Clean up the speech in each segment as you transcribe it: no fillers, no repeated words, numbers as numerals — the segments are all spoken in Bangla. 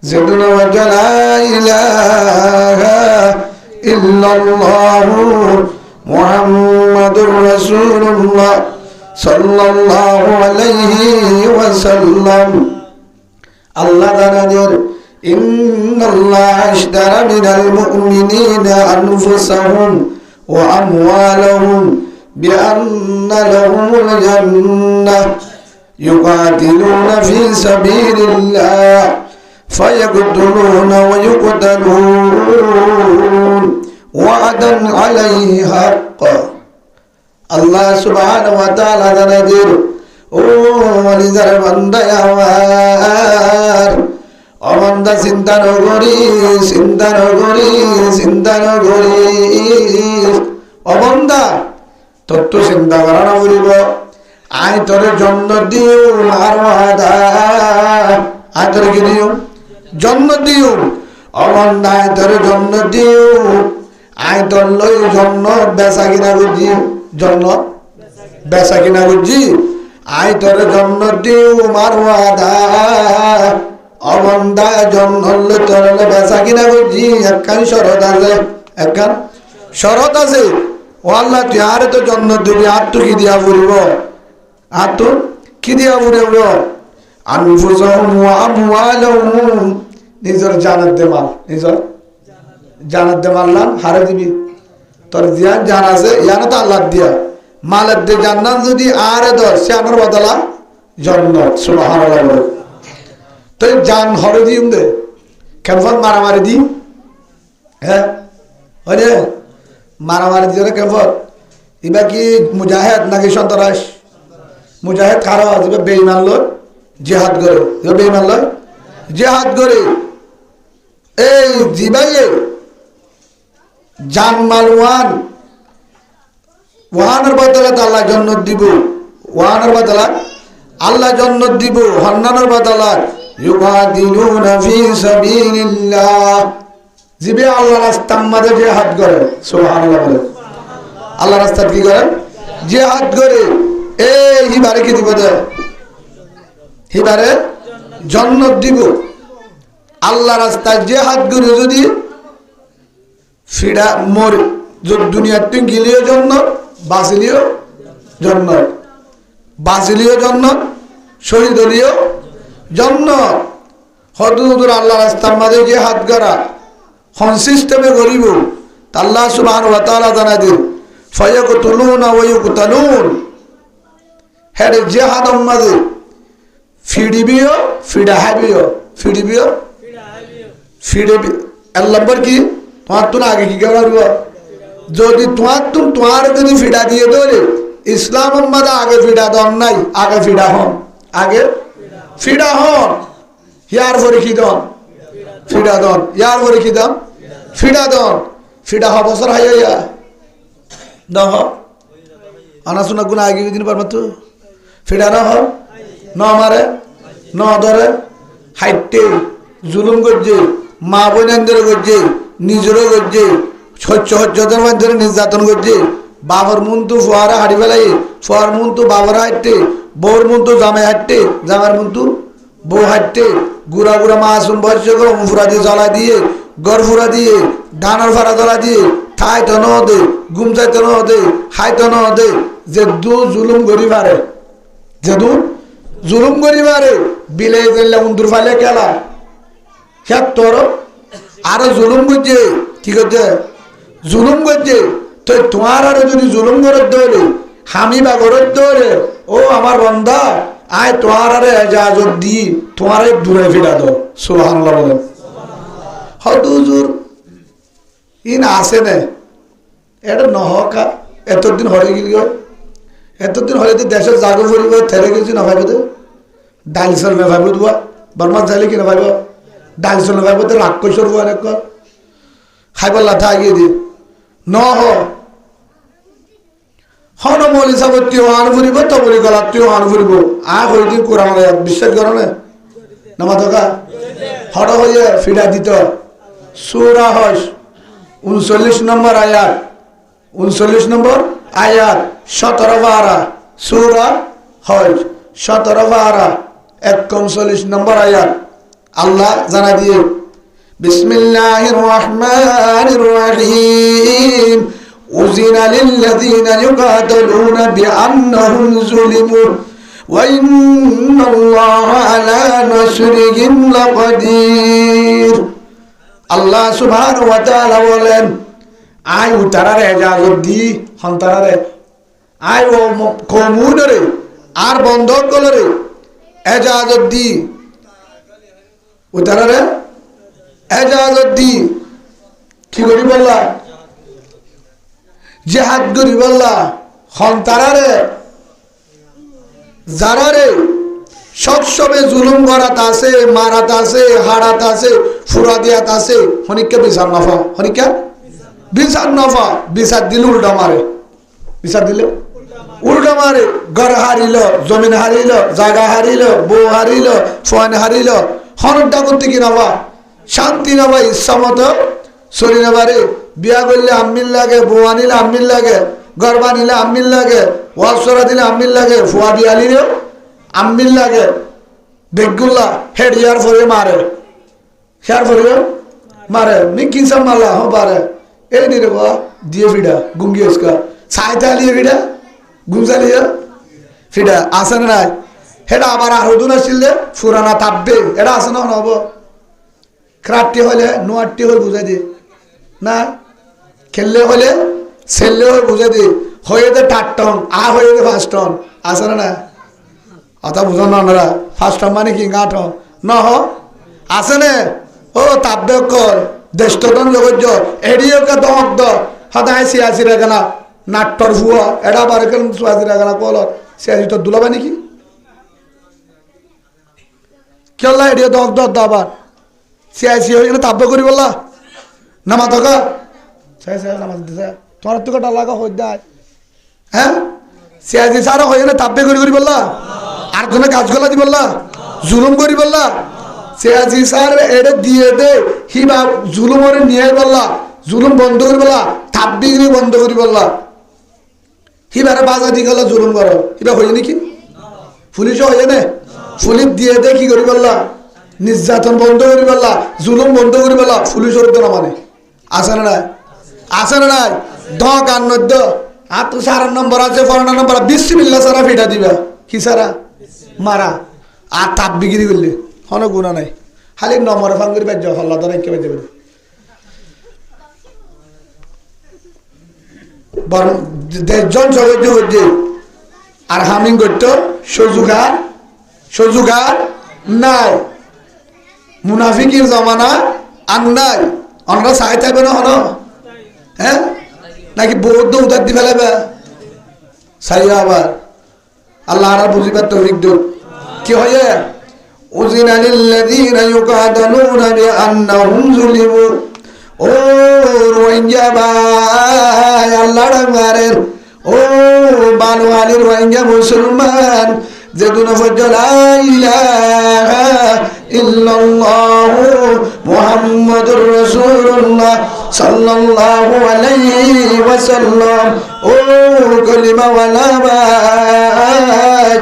زدنا وجلا إله إلا الله محمد رسول الله صلى الله عليه وسلم الله دانجر إن الله اشترى من المؤمنين أنفسهم وأموالهم بأن لهم الجنة يقاتلون في سبيل الله فيقتلون ويقتلون وعدا عليه حقا الله سبحانه وتعالى دانجر ও মনিজার বান্দা আমার অমন্দা চিন্তা নগরী অমন্দা তত্ত্ব চিন্তা করা না বলিব আই তোর জন্ম দিও মার আই তোর কি দিও জন্ম দিও অমন্দা আই তোর জন্ম দিও আই তোর লই জন্ম বেচা কিনা করছি জন্ম বেচা কিনা করছি আই তোর জন্ম দিও মারওয়াদা অবন্দা জন্ম তোর বেচা কিনা করছি একখান শরৎ আছে একখান শরৎ আছে ও আল্লাহ তুই আরে তো জন্ম দিবি আর তো কি দিয়া পড়িব আর তো কি দিয়া পড়িব আনফুসহুম ওয়া আমওয়ালুহুম নিজের জানাত দে মাল নিজের জানাত দে মাল হারে দিবি তোর জিয়ান জান আছে ইয়ানো তো আল্লাহ দিয়া মালের দে জান্নাত যদি আরে দর সে আমার বদলা জান্নাত সুবহানাল্লাহ তো জান হরে দিম দে কেমন মারামারি দি হ্যাঁ ওরে মারামারি দিয়ে কেমন ইবা কি মুজাহিদ নাকি সন্ত্রাস মুজাহিদ খারাপ আছে বেঈমান লোক জিহাদ করে বেঈমান লোক জিহাদ করে এই জিবাইয়ে জান মালওয়ান ওয়ানের বদলে আল্লাহ জান্নাত দিব ওয়ানের বদলে আল্লাহ জান্নাত দিব হন্নানের বদলে ইউকাদিলুনা ফি সাবিলিল্লাহ জিবে আল্লাহর রাস্তার মধ্যে জিহাদ করে সুবহানাল্লাহ বলে আল্লাহর রাস্তা কি করে জিহাদ করে এই হিবারে কি দিব দে হিবারে জান্নাত দিব আল্লাহর রাস্তায় জিহাদ করে যদি ফিডা মরে যদি দুনিয়ার তুই গিলিও জান্নাত বাঁচিলিও জান্নাত বাঁচিলিও জান্নাত শহীদ হলিও জান্নাত হদুদুর আল্লাহ রাস্তার মাঝে জিহাদ করা হন সিস্টেমে গরিব আল্লাহ সুবহানাহু ওয়া তাআলা জানাই দিন ফায়াকতুলুনা ওয়া ইউকতালুন হেরে জিহাদ মাঝে ফিডিবিও ফিডাহাবিও ফিডিবিও ফিডিবি আল্লাহ বল কি তোমার তো আগে কি করব যদি তোমার যদি ফিডা দিয়ে ধরে ইসলামের মাঝে আগে ফিডা দন নাই আগে ফিডা হন আগে ফিডা হন ইয়ার পরে কি দন ফিডা দন ইয়ার পরে কি দাম ফিডা দন ফিডা হ বছর হাইয়া ন হ আনা শোনা গুণা আগে দিন পারবা তো ফিডা না হ ন মারে ন ধরে হাইটে জুলুম করছে মা বোনেদের করছে নিজেরও করছে সহ্যদের মধ্যে নির্যাতন করছে বাবার মন তো ফোয়ারা হাড়ি ফেলাই ফোয়ার মন তো বাবার হাঁটতে বউর মন তো জামাই হাঁটতে জামার মন তো বউ হাঁটতে গুড়া গুড়া মাসুম বয়স ফুরা দিয়ে জ্বলা দিয়ে গড় ফুরা দিয়ে ধানের ফাড়া জ্বলা দিয়ে খাই তো ন দে ঘুম চাইতে ন দে খাই তো ন দে যে দু জুলুম করি পারে যে দু জুলুম করি পারে বিলে গেলে উন্দুর ফালে খেলা খেত তোর আরো জুলুম করছে কি করছে জুলুম করছে তো তোমার আরো যদি জুলুম করে দৌড়ে হামি বা করে দৌড়ে ও আমার বন্ধা আয় তোমার আরে এজাজত দি তোমার দূরে ফিরা দো সুবহানাল্লাহ বলেন হয়তো হুজুর ইন আসে না এটা নহকা এতদিন হয়ে গেল এতদিন হলে তো দেশের জাগো ফুরিব থেরে গেছি না ভাইব তো ডাল চল না ভাইব দুয়া বর্মার চাইলে কি না ভাইব ডাল চল না ভাইব তো রাগ কৈশোর অনেক খাইবার লাথা আগিয়ে দি ন হন মলি সাব তুই আন ফুরিব তো বলি গলা তুই আন ফুরিব আ হয়ে দিন কোরআন বিশ্বাস করো না নামা থকা হড় হয়ে ফিরা দিত সূরা হজ 39 নম্বর আয়াত 39 নম্বর আয়াত 17 পারা সূরা হজ 17 পারা 39 নম্বর আয়াত আল্লাহ জানা দিয়ে বিসমিল্লাহির রহমানির রহিম উযিনা লিল্লাযিনা ইউকাতালুনা বিআন্নাহুম যুলিমু ওয়া ইন্নাল্লাহা আলা নাসরিহিম লাকাদির। আল্লাহ সুবহানাহু ওয়া তাআলা বলেন, আই উতারারে এজাজত দি হন্তারারে আই ও কমুনরে আর বন্ধক গলরে এজাজত দি উতারারে এজাজত দি কি করি বললা জিহাদ করি বললা হন্তারারে যারারে সবসময় জুলুম করাত আছে, মারাত আছে, হারাত আছে, ফুরাদিয়াত আছে, হনিকা বিচার নফা, হনিকা বিচার নফা, বিচার দিলে উল্টা মারে, বিচার দিলে উল্টা মারে। ঘর হারিল, জমিন হারিল, জায়গা হারিল, বউ হারিল, ফোন হারিল, হনটা করতে কি নফা, শান্তি নফা, ইচ্ছা মতো চলি নেবারে। বিয়া করলে আম্মিল লাগে, বউ আনিলে আম্মিল লাগে, ঘর বানিলে আম্মিল লাগে, ওয়াসরা দিলে আম্মিল লাগে, ফুয়া বিয়ালিলেও আম্মিল লাগে। বেগুল্লা হেড ইয়ার ফরে মারে, হেয়ার ফরে মারে, মিকিসা মালা হো পারে। এই নি রে বা দিয়ে ফিডা গুঙ্গি উসকা সাইতা লিয়ে ফিডা গুমজালিয়া ফিডা আসে না নাই। হেডা আবার আরোদুন আসলে ফুরানা তাপবে, এটা আসে না হব ক্রাটটি হলে নোয়ারটি হলে বুঝাই দিয়ে না, খেললে হলে ছেললে হলে বুঝাই দিয়ে, হয়ে দে 8 টন আর হয়ে দে 5 টন, আসে না না অথা বুঝো না ওনারা। 5 টন মানে কি 8 টন ন আসে নে ও তাপবে কর দেশটন জগৎ এড়িয়ে দমক দ সদায় সিয়াসি রেগানা নাট্টর ভুয়া এটা বারে কেন সিয়াসি রেগানা কল সিয়াসি তোর দুলাবা নাকি কেল্লা এড়িয়ে দমক দ আবার সিয়াসি হয়ে গেলে তাব্য করি বললা নামা থাকা নামাজ দিতে তোমার তো কটা লাগা হয়ে যায়। হ্যাঁ সিয়াসি সারা হয়ে গেলে তাব্বে করি বললা, আর জন্য কাজ গলা দি বললা, জুলুম করি বললা। সিয়াসি স্যার এটা দিয়ে দে হিবা জুলুমরে নিয়ে বললা, জুলুম বন্ধ করি বললা, তাব্বিগিরি বন্ধ করি বললা। হিবারে বাজা দি গেল জুলুম করো, হিবা হয়ে নাকি পুলিশও হয়ে নে, পুলিশ দিয়ে দে কি করি বললা, নির্যাতন বন্ধ করি বললা, জুলুম বন্ধ করি বললা, পুলিশের তো না মানে আসে না নাই, আসে না নাই। দক আর নদ্য আর তো 4 নম্বর আছে 4 নম্বর বিসমিল্লাহ সারা ফিটা দিবা কি সারা মারা আর তাপ বিক্রি করলে কোনো গুণা নাই, খালি নম্বরে ফাঙ্গুরি বাজ্য হল্লা ধরে কে বাজে বরং 10 জন সহ্য হচ্ছে আর হামিং করতো সুযোগার নাই। মুনাফিকির জমানা আর নাই, আমরা চাই থাকবে না হন হ্যাঁ নাকি বৌদ্ধ উদার দি ফেলাবে সাইয়া আবার আল্লাহ আর বুঝিবার তৌফিক দিন। কি হয়ে উযিনা লিল্লাযীনা ইউকাতালুনা বিআন্নাহুম যুলিমু। ও রোহিঙ্গা ভাই আল্লাহ রামারের, ও বানওয়ালির রোহিঙ্গা মুসলমান যে দুনো ফজলা ইলাহা ইল্লাল্লাহু মুহাম্মাদুর রাসূলুল্লাহ সাল্লাল্লাহু আলাইহি ওয়াসাল্লাম। ও কলিমা ওয়ালা ভাই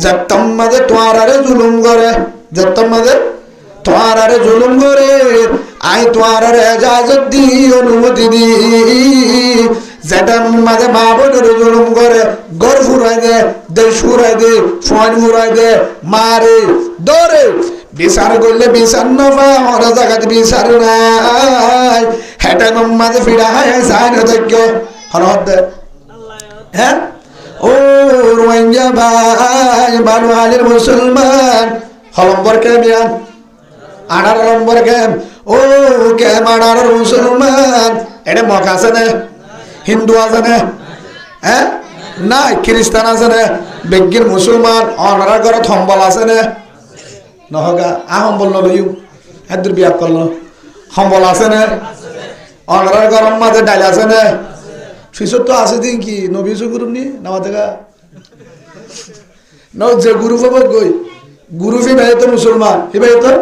যতম্মাদে তোয়ারারে জুলুম করে, যতম্মাদে তোয়ারারে জুলুম করে আই তোয়ারারে ইজাজত দি অনুমতি দি। যেটা মাঝে মা বোনের জুলুম করে ঘর ফুরাই দে, দেশ ফুরাই দে, ফোন ফুরাই দে, মারে দৌড়ে বিচার করলে বিচার নফা ওরা জায়গাতে বিচার নাই। হেটা মাঝে ফিরা হয় যায় না যোগ্য হরদ দে। হ্যাঁ ও রোহিঙ্গা ভাই বানওয়ালির মুসলমান হলম্বর কেমিয়ান 18 নম্বর কেম, ও কেম 18 মুসলমান এটা মক আছে না, হিন্দু আছে না, হ্যাঁ নাই খ্রিস্টান আছে না, বেগির মুসলমান অনারা ঘরে সম্বল আছে না নহগা আ সম্বল নলইও এদুর বিয়া করল সম্বল আছে না, অনারার গরম মাঝে ডাইল আছে না, ফিসর তো আছে দিন কি নবীজ গুরু নি নামা দেখা ন যে গুরু বাবদ গই গুরু ফি ভাই তো মুসলমান হি ভাই তো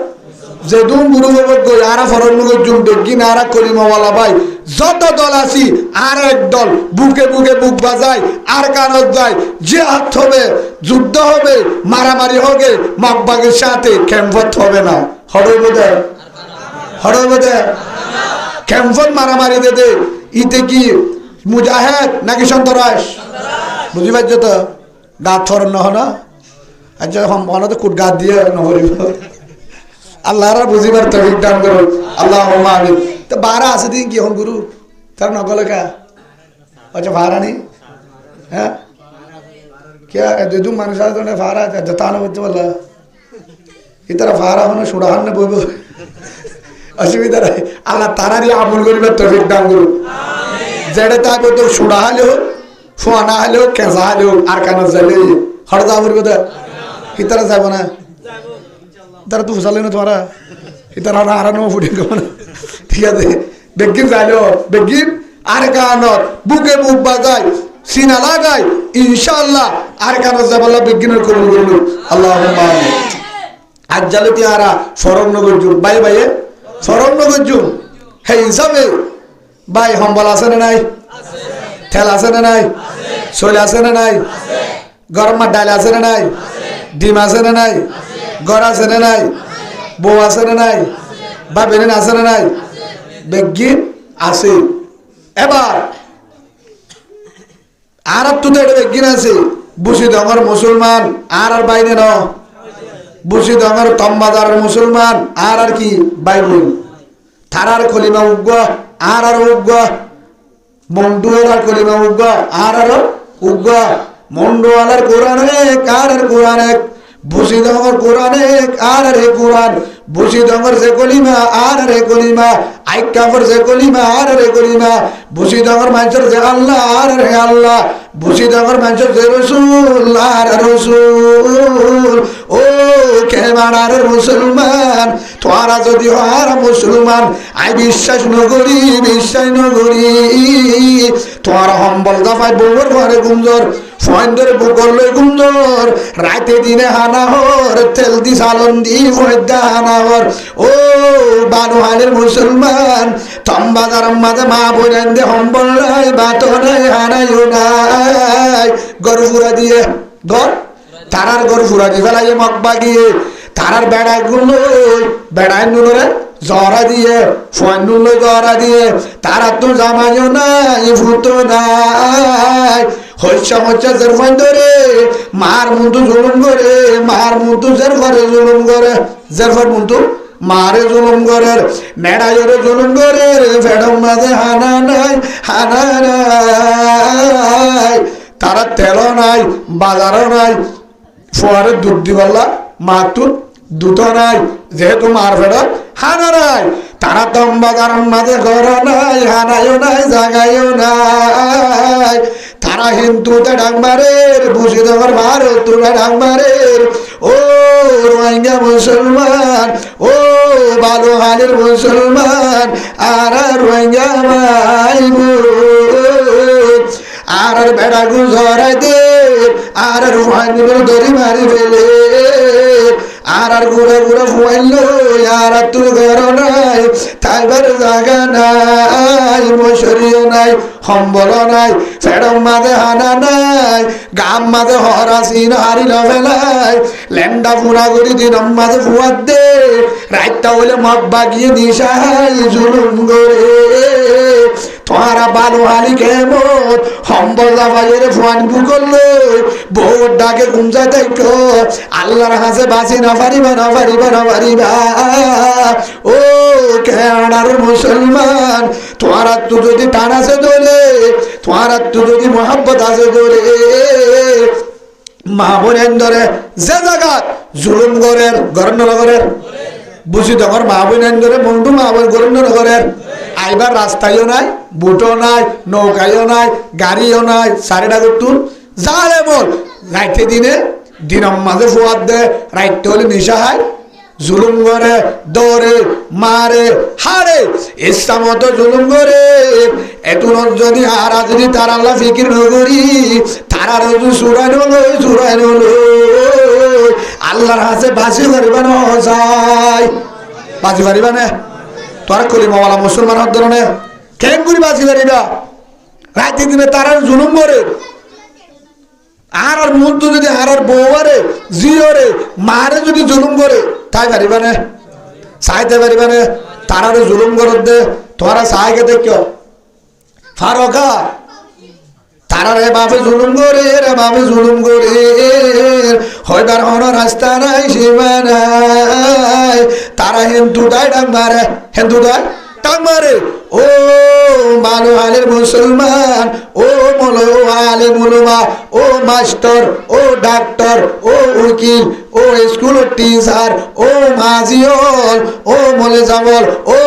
যে দুম গুরু বাবদ গই আরা ফরন গই জুম বেগিন আরা কলিমাওয়ালা ভাই যত দল আছি আর এক দল বুকে বুকে বুক বাজায় আর কানত যায়, জিহাদ হবে, যুদ্ধ হবে, মারামারি হবে, মকবাগের সাথে ক্যাম্পত হবে না হড়ই বোধে হড়ই বোধে ক্যাম্পন মারামারি দে ইতে কি মুজাহেদ নাকি সন্তরাস বুঝি পাচ্ছ তো গাত থরন নহন আচ্ছা অনতে কুট গাত দিয়ে নহরিব আল্লাহরা বুঝিবার তৌফিক দান করুন আল্লাহুম্মা আমিন তো বারা আছে দিন কি হন গুরু তার নকলে কা আচ্ছা ভাড়া নেই হ্যাঁ क्या दू মানুষ আছে তো ভাড়া জতানো হচ্ছে বলা ইতারা ভাড়া হনো সুড়াহান না বইব অসুবিধা নাই আল্লাহ তারারই আমল করিবার তৌফিক দান করুন যেটা থাকবে তো সুড়া হলেও ফোয়ানা হলেও কেঁচা হলেও আর কানা যাইলে হরদা করবে তো ইতারা যাব না তারা তো ফুসালে না তোমারা ইতারা হারানো ফুটে না ঠিক আছে বেগিন যাইলো বেগিন আর কানত বুকে বুক বাজায় সিনা লাগাই ইনশাআল্লাহ আর কানা যাবাল্লাহ বেগিনের কবুল করুন আল্লাহুম্মা আমিন আজ জালে তিহারা ফরম নগর জুন বাই বাইয়ে ফরম নগর জুন হে হিসাবে ভাই হম্বল আছে না নাই ঠেল আছে না নাই শৈল আছে না নাই গরম ডাল আছে না নাই ডিম আছে না নাই গড় আছে না নাই বউ আছে না নাই বা বেরেন আছে না নাই বেগিন আছে এবার আর তো এটা বেগিন আছে বুঝি দমর মুসলমান আর বাইরে ন বুঝি দমর তম্বাদার মুসলমান আর কি বাইবুল থারার কলিমা উগ্গ আর উগ্গ মন্ডুয়ালার কলিমা উগ্গ আর উগ্গ মন্ডুয়ালার কোরআন এক আর কোরআন এক বুঝি দমর কোরআন এক আর রে কোরআন বুঝি দমর যে কলিমা আর রে কলিমা আইকাফর যে কলিমা আর রে কলিমা বুঝি দমর মানুষের যে আল্লাহ আর রে আল্লাহ বুঝি দমর মানুষের যে রসুল আর রসুল ও কেমানার মুসলমান তোরা যদি আর মুসলমান আই বিশ্বাস নগরী তোরা হম্বল দফাই বউর ঘরে গুঞ্জর ফয়েন্ডের বুকর লই গুঞ্জর রাতে দিনে হানাহর তেল দি সালন দি ফয়দা হানাহর ও বানুহানের মুসলমান তম্বাদার মাঝে মা বোনেন দে হম্বল নাই বাতো নাই হানাইও নাই গরু ফুরা দিয়ে গর তারার গরু ফুরা দিয়ে ফেলাই মকবা গিয়ে তারার বেড়ায় গুলো বেড়ায় নুনরে জরা দিয়ে ফোন নুনলে জরা দিয়ে তারা তো জামাইও নাই ফুটো নাই হইসা হচ্ছে জের ফোন ধরে মার মুন্টু জুলুম করে মার মুন্টু জের ঘরে জুলুম করে জের ফোন মুন্টু মারে জুলুম করে মেড়াইরে জুলুম করে ফেডম মাঝে হানা নাই তারা তেলও নাই বাজারও নাই ফোয়ারে দুধ দিবাল্লা মাতুর দুধ নাই যেহেতু মার ফেডত হানা নাই তারা তম্বাজার মাঝে ঘর নাই হানাইও নাই জাগাইও নাই তারা হিন্দুতে ডাক মারের বুঝি দেওয়ার ভারত ডাক মারের ও রোহিঙ্গা মুসলমান ও বালুহানের মুসলমান আর রোহিঙ্গা ভাই আর বেড়া গুজরাই দে আর রোহিঙ্গা দড়ি মারি ফেলে আর ঘুরে ঘুরে ফুয়াইলো আর তোর ঘর নাই থাকবার জায়গা নাই মশরিও নাই সম্বল নাই ফেরম মাঝে হানা নাই গাম মাঝে হরাসিন হারি ফেলাই লেন্ডা ফুনা করি দিন মাঝে ফুয়ার দে রাইতা হইলে মগ বাগিয়ে দিশাই জুলুম করে তোরা বালুহালি কেমন সম্বল দাবাইয়ের ফোন করলো বউ ডাকে গুঞ্জা দেখো আল্লাহর হাসে বাঁচি না পারিবা ও কেনার মুসলমান তোমার তো যদি টান আছে দোলে তোমার তো যদি মোহাব্বত আছে দোলে মা বোনের ধরে যে জায়গা জুলুম করের গরনগরের বুঝি তোমার মা বোনের ধরে বন্ধু মা বোন গরনগরের আইবার রাস্তায়ও নাই বুটও নাই নৌকায়ও নাই গাড়িও নাই সারেডা করতুন যারে বল রাইতে দিনে দিনম মাঝে ফুয়াদ দে রাইতে হলে নিশা হয় জুলুম করে দৌড়ে মারে হারে ইচ্ছা মতো জুলুম করে এটু যদি হারা যদি তার আল্লাহ ফিকির নগরী তারা রোজু সুরাইন হলো আল্লাহর হাসে বাসি পারিবা না যায় বাসি পারিবা না তোরা কলিমাওয়ালা মুসলমান হওয়ার ধরনের কেন করি বাসি পারিবা রাইতে দিনে তারা জুলুম করে আর মধ্যে যদি আর বউয়ারে জিওরে মারে যদি জুলুম করে তাই পারিবা না চাইতে পারিবে না তারারে জুলুম করত দে তোরা চাইকে দেখিও ফারকা তারারে বাপে জুলুম করে রে বাপে জুলুম করে হয়বার কোনো রাস্তা নাই সীমা নাই তারা হিন্দুটাই ডাক মারে হিন্দুটাই ডাক মারে ও মানো আলের মুসলমান ও মলো আলে মুলমা ও মাস্টার ও ডাক্তার ও উকিল ও স্কুল টিচার ও মাজিওল ও মলে জামল ও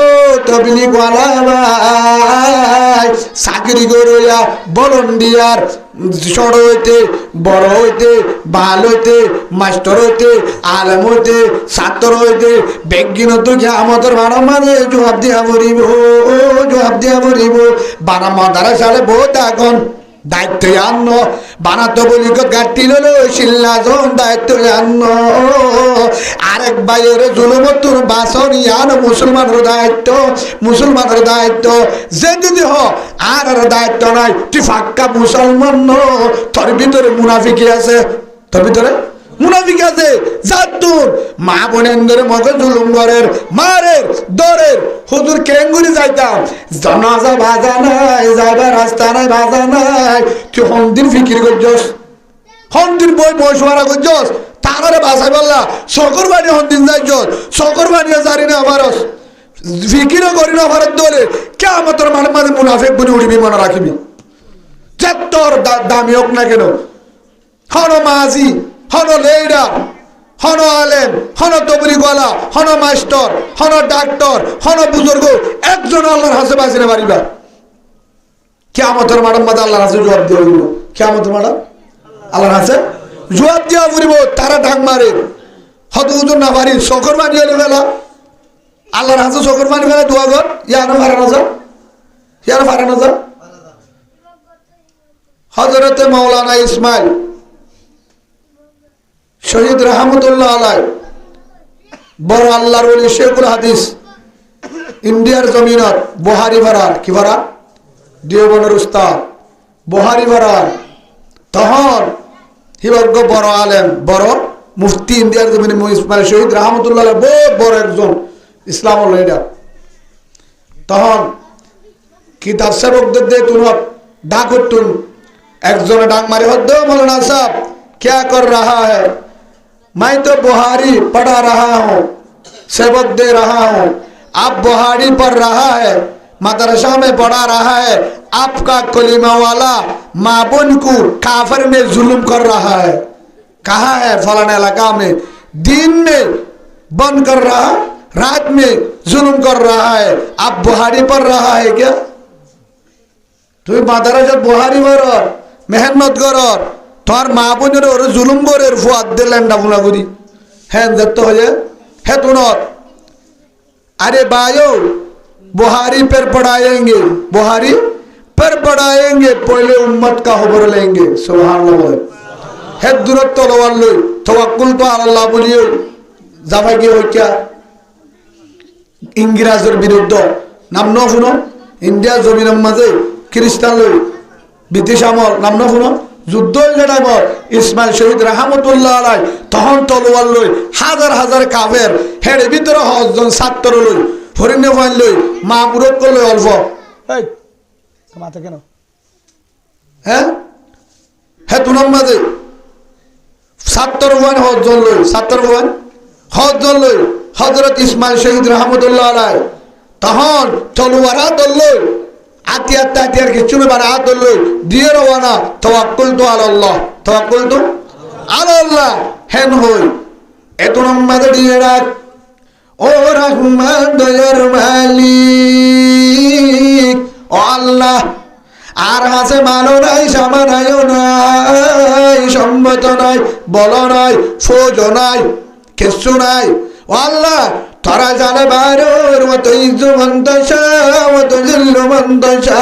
তবলিগ ওয়ালা ভাই চাকরি করিয়া ভলান্টিয়ার ছোট হইতে বড় হইতে ভাল হইতে মাস্টার হইতে আলেম হইতে ছাত্র হইতে বিজ্ঞানত আমাদের বারো মানে জবাব দিয়া মরিব জবাব দিয়া মরিব বানা মাদ্রাসালে বহুত এখন দায়িত্ব আন্ন বানাতো বলি গাড়ি ললো শিল্লাজন দায়িত্ব আন্ন আরেক বাইরে জুলুমতুর বাসন ইয়ান মুসলমানের দায়িত্ব যে যদি হ আর দায়িত্ব নাই তুই ফাক্কা মুসলমান ন তোর ভিতরে মুনাফিকি আছে তোর ভিতরে মুনাফিক আছে জাতুর মা বোনেদের মগে জুলুম করের মারের দরের হুজুর কেঙ্গুরি যাইতাম জানাজা ভাজা নাই যাইবার রাস্তা নাই ভাজা নাই তুই হন্দির ফিকির করছস হন্দির বই মশওয়ারা করছস তারারে বাসাই বললা সকর বাড়ি হন্দিন যাইছস সকর বাড়ি জারি না আমারস ফিকিরও করি না ভারত দলে কে আমার তোর মানে মানে মুনাফিক বলে উড়িবি মনে রাখিবি যে তোর দামি হোক না কেন হন মাঝি হন লেডার হন আলেম হন তবলিগওয়ালা হন মাস্টার হন ডাক্তার হন বুজুর্গ একজন আল্লাহর হাসে বাঁচিনে পারিবা কিয়ামতের মাঠে মাঝে আল্লাহর হাসে জবাব দিয়ে হইব কিয়ামতের মাঠে আল্লাহর হাসে জবাব দিয়া পড়িব তারা ঢাক মারে হত হুজুর না পারি শকর বানিয়ে ফেলা আল্লাহর হাসে শকর বানিয়ে ফেলা দোয়া কর ইয়ানো ফারানো যা হযরতে মাওলানা ইসমাইল শহীদ রহমতুল্লাহ আলাই বড় আল্লাহর ওলি শেখুল হাদিস ইন্ডিয়ার জমিনত বহারি ভাড়ার কি ভাড়া দেওবনের উস্তাদ বহারি ভাড়ার তখন হিবজ্ঞ বড় আলেম বড় মুফতি ইন্ডিয়ার জমিনে ইসমাইল শহীদ রহমতুল্লাহ বহুত বড় একজন ইসলাম লিডার তখন কিতাব সেবকদের দিয়ে তুনত ডাক উঠতুন একজনে ডাক মারি হদ্দ মৌলানা সাहब क्या कर रहा है मैं तो बुहारी पढ़ा रहा हूँ सबक दे रहा हूँ आप बुहारी पढ़ रहा है मदरसा में पढ़ा रहा है आपका कलीमा वाला माँ बन को काफिर में जुल्म कर रहा है कहाँ है फलाना इलाका में दिन में बंद कर रहा रात में जुल्म कर रहा है आप बुहारी पढ़ रहा है क्या तुम मदरसा बुहारी पढ़ो मेहनत करो তোর মা বোনের ওর জুলুম করে ফুয়াদ দিলেন না গুনা করি হ্যাঁ দেখতে হয়ে है तुनत अरे भाइयों बुहारी पर पढ़ाएंगे बुहारी पर पढ़ाएंगे पहले उम्मत का खबर लेंगे सुभान अल्लाह है दूरत तो लवल्लो तवक्कुल तो अल्लाह बोलियो जाफा की हो क्या इंग्रजर विरुद्ध नाम न শুনো इंडिया जमीन মাঝে খ্রিস্টান লই ব্রিটিশ আমল নাম ন শুনো যুদ্ধ লড়াইবর ইসমাইল শহীদ রহমতুল্লাহ আলাই তখন তলোয়ার লই হাজার হাজার কাফের হের ভিতরে হজন ছাত্র লই হরিণে ফাইল লই মা বুড়ক লই অল্প এই মাথা কেন হ্যাঁ হে তুনাম মাঝে ছাত্র ফাইল হজন লই ছাত্র ফাইল হজন লই হযরত ইসমাইল শহীদ রহমতুল্লাহ আলাই তখন তলোয়ার হাত লই আতিয়ার তাতিয়ার কিছু না বানা হাত লই দিয়ে রওনা তাওয়াক্কুল তো আল্লাহ তাওয়াক্কুল তো আল্লাহ হেন হই এত নম্বরে দিয়ে রাখ ও রহমান দয়ার মালিক ও আল্লাহ আর হাসে মানো নাই সামানায়ও নাই সম্মত নাই বল নাই ফৌজ নাই কিছু নাই ও আল্লাহ তারা জানে বারোর মতো ইজ্জু মন্তসা মতো জিল্লু মন্তসা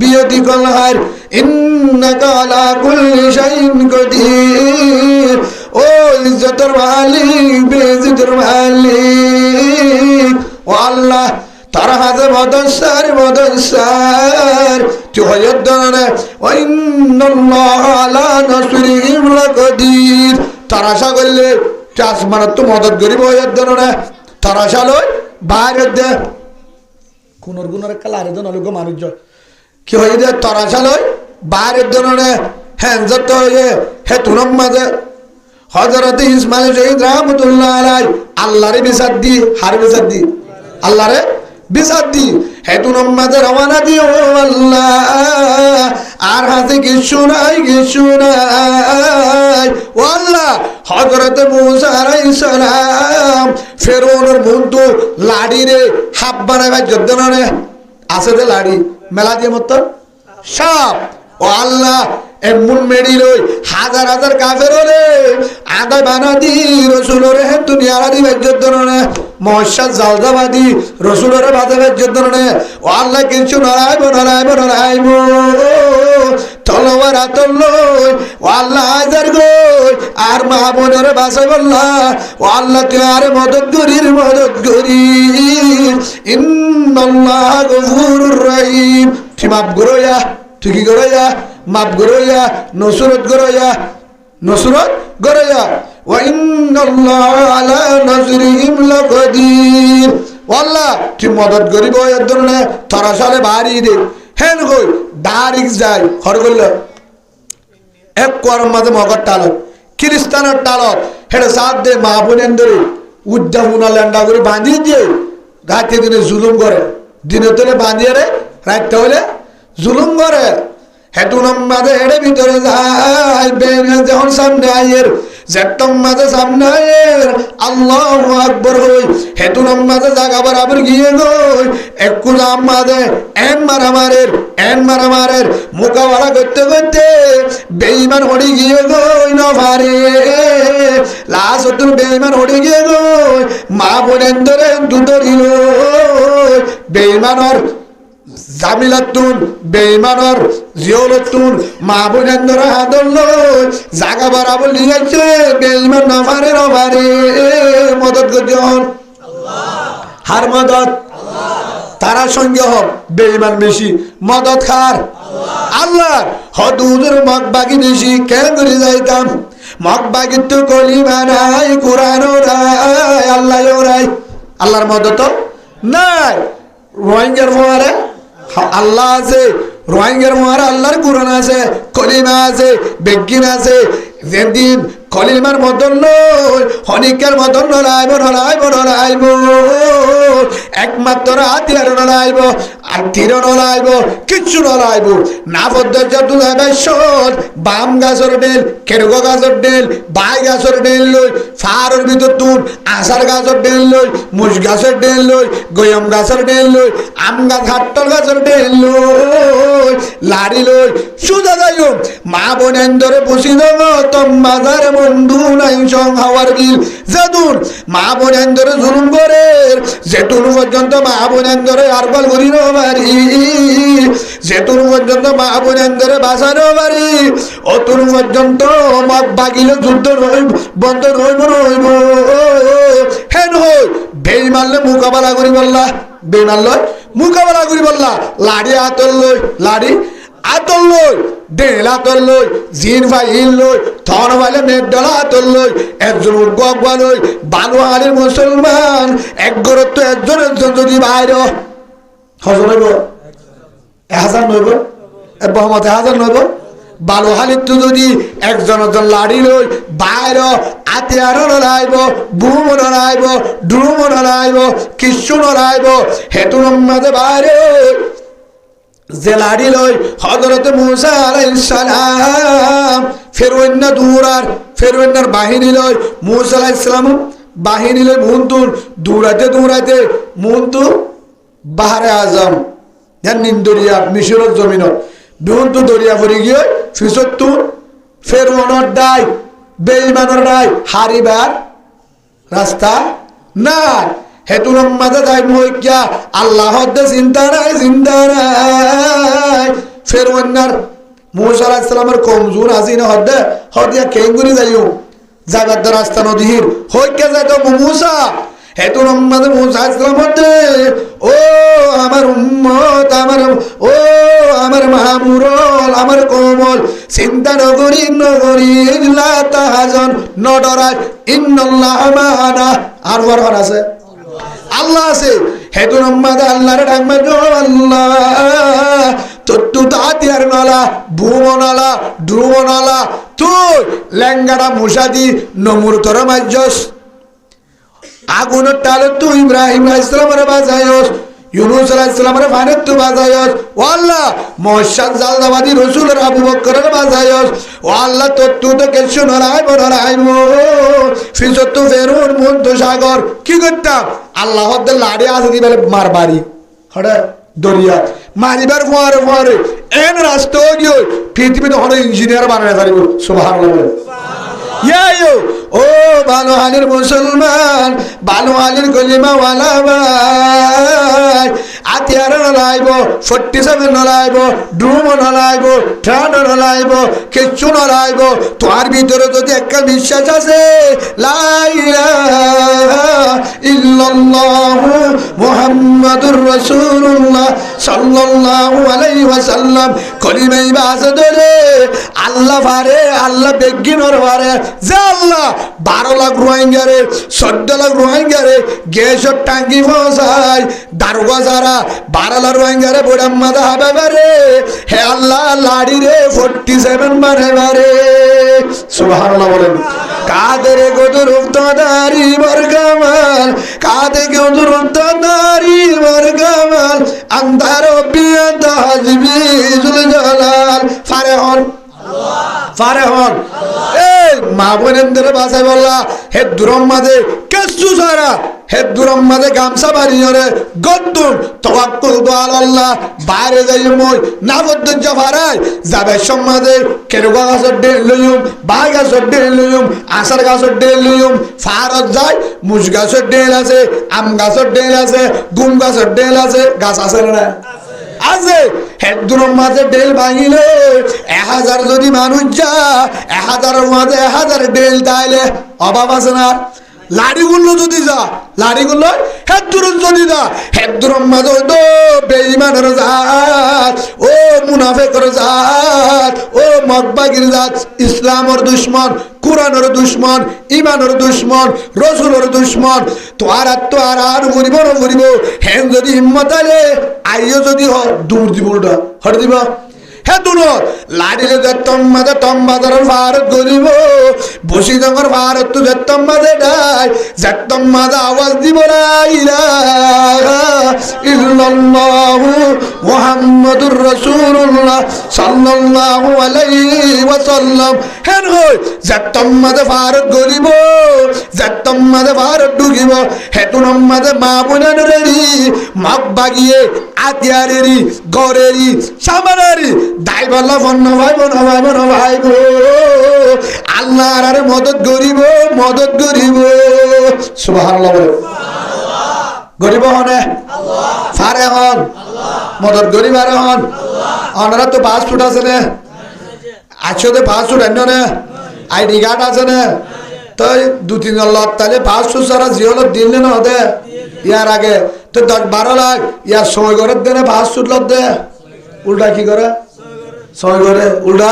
বিয়তি কলহার ইন্নাকা আলা কুল্লি শাইইন কদির ও ইজ্জতের মালিক বেইজ্জতের মালিক ও আল্লাহ তারা হাতে মদসার তুই হয়দ্দানে ওয়া ইন্নাল্লাহ আলা নাসরিহিম লাকাদির তারা আশা করলে আসমানত তো মদত করিব হয়দ্দানে তরাশালই বাইরে দে কোনর গুণর কালারে জন লোক মানুষ কি হয়ে দে তরাশালই বাইরের জনে হ্যাঁ যত হে তুরম মাঝে হযরত ইসমাইল শহীদ রাহমাতুল্লাহ আলাইহি আল্লাহরে বিচার দি হার বিচার দি আল্লাহরে বিচার দি হে তুরম মাঝে রওনা দিও আল্লাহ আর হাতে কিছু নাই ও আল্লাহ হযরত মুসা আলাইহিস সালাম ফেরআউনের বন্ধু লাড়ি রে হাত বানাইবার যদ্দনে আছে যে লাড়ি মেলা দিয়ে মত সাপ ও আল্লাহ এমন মেডি লই হাজার হাজার কাফের রে আদা বানা দি রাসূলরে হে দুনিয়ার দি বেজ্জতনে মহশাদ জালদাবাদি রাসূলরে বাদে বেজ্জতনে ও আল্লাহ কিছু নড়াইব তলোয়ার আতল লই ও আল্লাহ হাজার গই আর মা বোনের বাসাই বললা ও আল্লাহ তুই আর মদদ করি ইন্নাল্লাহ গফুরুর রহিম তুই মাফ করয়া তুই কি করয়া মাফ করয়া নসরত করয়া ওয়া ইন্নাল্লাহা আলা নাসরিহিম লাকাদির আল্লাহ তুই মদদ করিব এর জন্য তরাসালে বাড়ি দে হেন কই ডাইরেক্ট যাই হর করল এক করম মাঝে মগর টাল খ্রিস্টানের টাল হেডে সাথ দে মা বোনের ধরে উদ্যামুনা ল্যান্ডা করে বাঁধিয়ে দিয়ে রাতে দিনে জুলুম করে দিনে তোলে বাঁধিয়ে রে রাতটা হলে জুলুম করে হেতুনম মাঝে হেডে ভিতরে যায় বেনে যখন সামনে আয়ের যেতম মাঝে সামনে আয়ের আল্লাহু আকবার হই হেতুনম মাঝে জায়গা বরাবর গিয়ে গই একটু জাম মাঝে এন মারামারের মোকাবেলা করতে বেঈমান হড়ি গিয়ে গই না পারে লাশ তুই বেঈমান হড়ি গিয়ে গই মা বোনের ধরে দুধরিল বেঈমানর জামিলাতুন বেঈমানর জিওলতুন মা বোনের ধরে হাদল জাগা বরাবর লিয়াইছে বেঈমান না পারে মদত করজন হার মদত তারা সঙ্গে হোক বেঈমান বেশি মদত খার আল্লাহ হদুদের মগ বাকি বেশি কেন করে যাইতাম মগ বাকি তো কলিমা নাই কোরআন নাই আল্লাহ ওরাই আল্লাহর মদত নাই রোহিঙ্গার মোয়ারে আল্লাহ আছে রোহিঙ্গার মোয়ারে আল্লাহর কোরআন আছে কলিমা আছে বেগিন আছে যেদিন কলিমার মতন নয় হনিকের মতন নড়াইব একমাত্র হাতিয়ার নড়াইব আর তীর নড়াইব কিচ্ছু নড়াইব না পদ্ধতি বাম গাছর ডেল কেরগো গাছর ডেল বাই গাছর ডেল লই ফারর ভিতর তুন আষাঢ় গাছর ডেল লই মুজ গাছের ডেল লই গয়ম গাছের ডেল লই আম গাছ হাট্টর গাছের ডেল লই লাড়ি লই সুদা যাইও মা বোনের ধরে বসি দেব তোম বাজার বন্ধু নাই সং হাওয়ার বিল যেতুন মা বোনের ধরে জুলুম করে যেতুন পর্যন্ত মা বোনের ধরে আরবাল করিল বাড়ি যেতুন পর্যন্ত মা বোনের ধরে বাঁচানো বাড়ি অতুন পর্যন্ত মগ বাগিলে যুদ্ধ বন্ধ রইব হেন হই বেই মারলে মোকাবেলা করি বললা বেই মারল মোকাবেলা করি বললা লাড়ি আতল লই লাড়ি আতল লই ডেল আতল লই জিন ভাইল লই থন ভাইলে মেঘডলা আতল লই একজন উর্গা লই বানোয়ালির মুসলমান এক গরত তো একজন যদি বাইর হজন হইব 1000 নইব বহমত 1000 নইব বালোহালির তো যদি একজন লাড়ি লই বাইর আতিয়ার নড়াইব বুম নড়াইব ড্রুম নড়াইব কিচ্ছু নড়াইব হেতুর মাঝে বাইরে যে লাড়ি লই হযরত মুসা আলাইহিস সালাম ফেরআউনের বাহিনী লই মুসা আলাইহিস সালাম বাহিনী লই মুনতুর দৌড়াইতে মুনতু বাহারে আজম জানিন দরিয়া মিশরের জমিন মুনতু দরিয়া পড়ে গিয়ে ফিসত্তু ফেরআউনের দাই বেঈমানের দাই হারিবার রাস্তা না হেতুর মাঝে যাই মইক্যা আল্লাহ চিন্তা নাই ফেরআউনের মুসা আলাইহিস সালামের কমজোর আজিনা হদিয়া কেঙ্গুরি যাইও জাগাত রাস্তা নদীর হইকে যায় তো মুসা হেতুর মাঝে মুসা আলাইহিস সালাম ও আমার উম্মত আমার মাহমুরল আমার কোমল চিন্তা নগরী লা তাহজান নডরাই ইন্নাল্লাহা মা'ানা আর বরহর আছে আল্লাহ আছে হেতুন মাঝে আল্লাহরে ডাকবে গো আল্লাহ তত্তু তাতিয়ার নালা ভুবনালা ধ্রুবনালা তুই লেঙ্গাটা মুসাদি নমুর তোর মাজ্জস আগুনের টালে তুই ইব্রাহিম আলাইহিস সালামের বাজায়স ইউনূস আলাইহিস সালামের ফানে তুই বাজায়স ও আল্লাহ মুহম্মদ জালদাবাদী রাসূলের আবু বকরের বাজায়স ও আল্লাহ তত্তু তো কিছু নড়াই বড়াই ফিজতু ফেরুন মুন্ত সাগর কি করতাম আল্লাহ হদ্দে লাড়ি আছে দিবেলে মারবারি হড়ে দরিয়া মারিবার ফোয়ারে এন রাস্তা গিয়ে পৃথিবীতে হড়ে ইঞ্জিনিয়ার বানায় পারিব সুবহানাল্লাহ ইয়ায়ো ও বানু হালির মুসলমান বানু হালির কলিমা ওয়ালা ভাই আতিয়ার নলাইব 47 নলাইব ড্রুম নলাইব ট্রান নলাইব কিচ্ছু নলাইব তোমার ভিতরে যদি একটা বিশ্বাস আছে লা ইলাহা ইল্লাল্লাহু মুহাম্মাদুর রাসূলুল্লাহ সাল্লাল্লাহু আলাইহি ওয়াসাল্লাম কলিমাই বাজে ধরে আল্লাহ পারে আল্লাহ বেগিনর পারে যে আল্লাহ 12 লাখ রোহিঙ্গারে 14 লাখ রোহিঙ্গারে গ্যাসের টাঙ্কি পৌঁছায় দারোগা যারা 12 লাখ রোহিঙ্গারে বড়াম্মাদা হবে বারে হে আল্লাহ লাড়ি রে 47 বারে সুবহানাল্লাহ বলেন কাদের গোদর উত্তদারি বরগামাল কাদের গোদর উত্তদারি বরগামাল আন্ধার বিয়াত হাজবি জুল জালাল ফারহন ফারহন এই মা বোনেদের বাসায় বললা হে দুরম মাঝে কেসু সারা হে দুরম মাঝে গামছা বাড়িয়ে গদ্দুন তাওয়াক্কুল তো আল্লাহ বাইরে যাই মই না বদ্দ ফারাই যাবে সমাজে কেরুগা গাছের ডেল লইম বাই গাছের ডেল লইম আসার গাছের ডেল লইম ফারত যায় মুজ গাছের ডেল আছে আম গাছের ডেল আছে গুম গাছের ডেল আছে গাছ আছে না আছে হেদুরম মাঝে ডেল ভাঙিলে 1000 যদি মানুষ যা 1000 মাঝে 1000 ডেল তাইলে অভাব আছে না লাড়িগুলো যদি যা লাড়িগুলো হেদুরম যদি যা হেদুরম মাঝে তো বেঈমানের জাত ও মুনাফিকের জাত ও মকবাগির জাত ইসলামের দুশমন কুরআনের দুশমন ঈমানের দুশমন রাসূলের দুশমন তো আর ঘুরিব হেন যদি হিম্মত আলে আইও যদি দূর দিবটা হট দিব হে দুনো লাড়িলে যেতম মাঝে বাজারের ভারত গরিব বসি জঙ্গর ভারত তো যেতম মাঝে ডাই যেতম মাঝে আওয়াজ দিব লা ইলাহা ইল্লাল্লাহু মুহাম্মাদুর রাসূলুল্লাহ সাল্লাল্লাহু আলাইহি ওয়াসাল্লাম হেন হই যেতম মাঝে ভারত গরিব যেতম মাঝে ভারত ডুগিব হেতুনম মাঝে মা বোনেরেরি মগ বাগিয়ে আতিয়ারেরি গরেরি সামারেরি দাই বল্লা বন্ন ভাই গো আল্লাহর আরে মদত গরিব সুবহানাল্লাহ বলে গরিব হনে আল্লাহ ফারে হন মদত গরিব আরে হন ওনারা তো পাসপোর্ট আছে না আছতে পাসপোর্ট আনো না আইডি কার্ড আছে না তো 2-3 লাখ তাহলে পাসপোর্ট সারা জিওলো দিলে না হতে ইয়ার আগে তো 10-12 লাখ ইয়ার সময় করে দেনে পাসপোর্ট লদ দে উল্টা কি করে সময় করে উল্টা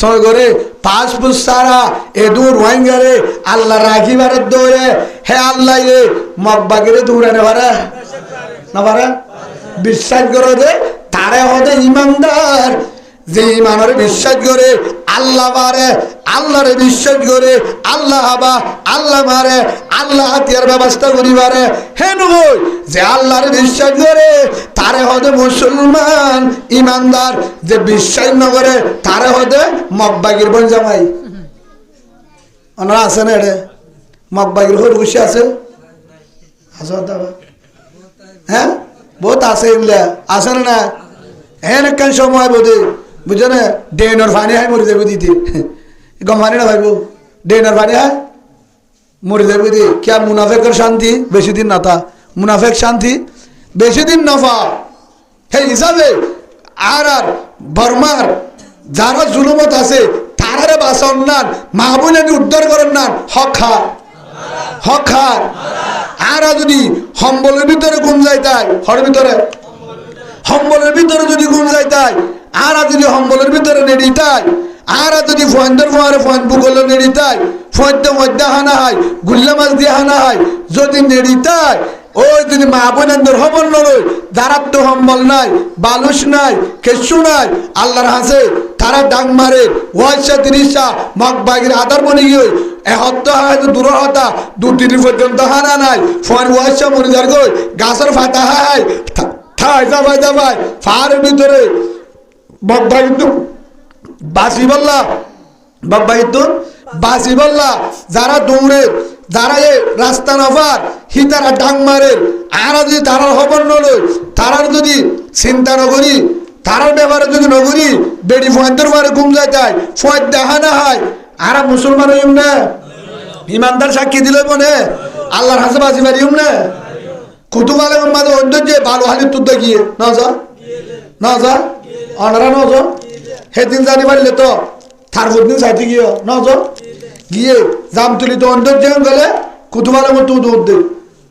সময় করে পাসপোর্ট সারা এ দূর রোহিঙ্গারে আল্লাহ রাখিবারে দৌড়ে হে আল্লাহ এ মকবাগিরে দৌড়ে না পারে বিশ্বাস করে দে তারে হতে ইমানদার যে ইমানের বিশ্বাস করে আল্লাহ মারে আল্লাহরে বিশ্বাস করে আল্লাহ হাবা আল্লাহ মারে আল্লাহ হাতিয়ার ব্যবস্থা করিবারে হেন হই যে আল্লাহরে বিশ্বাস করে তারে হতে মুসলমান ইমানদার যে বিশ্বাস ন করে তারে হতে মকবাগির বন জামাই ওনারা আছে না রে মকবাগির হয়ে বসে আছে হ্যাঁ বহুত আছে এগুলা আছে না হেন একখান সময় বোধে বুঝছো না ডেনর পানি হয় মরে যাবে দিদি গম পানি না ভাইব ডেনর পানি হয় মরে যাবে দি কে মুনাফেকের শান্তি বেশি দিন না তা মুনাফেক শান্তি বেশি দিন না পা হে হিসাবে আর বর্মার যারা জুলুমত আছে তারারে বাঁচান নান মাহবুল উদ্ধার করেন নান হক খার আর যদি সম্বলের ভিতরে গুম যায় তাই হর ভিতরে সম্বলের ভিতরে যদি গুম যায় তাই আর যদি সম্বলের ভিতরে নেড়ি তাই আর যদি ফয়েন্দের ফোয়ারে ফয়েন বুকলে নেড়ি তাই ফয়েন্তে মধ্যে হানা হয় গুল্লা মাছ দিয়ে হানা হয় যদি নেড়ি তাই ওই যদি মা বোনেদের হবল নয়, যারা তো হম্বল নাই, বালুস নাই, কেশু নাই, আল্লাহর হাসে তারা ডাং মারে ওয়াইসা তিরিশা মগ বাগির আদার বনি গিয়ে এহত্ত হয়তো দূর হতা 2-3 পর্যন্ত হানা নাই ফোন ওয়াইসা মরিদার গই গাছের ফাটা হাই ঠাই যাবাই যাবাই ফারের ভিতরে মগ বাগির তো বাসি বললা মগ বাগির তো বাসি বললা যারা দৌড়ে যারা এই রাস্তা নফার হি তারা ডাং মারে আর যদি তারার খবর নলই তারার যদি চিন্তা নকরি তারার ব্যাপারে যদি নকরি বেড়ি ফয়েন্তের মারে ঘুম যায় ফয়েদ দেখা না হয় আর মুসলমান হইম না ইমানদার সাক্ষী দিলে মনে আল্লাহর হাসে বাজি পারিম না কুতুবালে মাঝে অন্য যে ভালো হালি তুদ গিয়ে না যা অনারা ন যা সেদিন জানি পারলে তো তার দিন চাইতে গিয়ে ন যা গিয়ে জাম তুলি তো অন্তর্জন গেলে কুতুবালে মতো তু দূর দে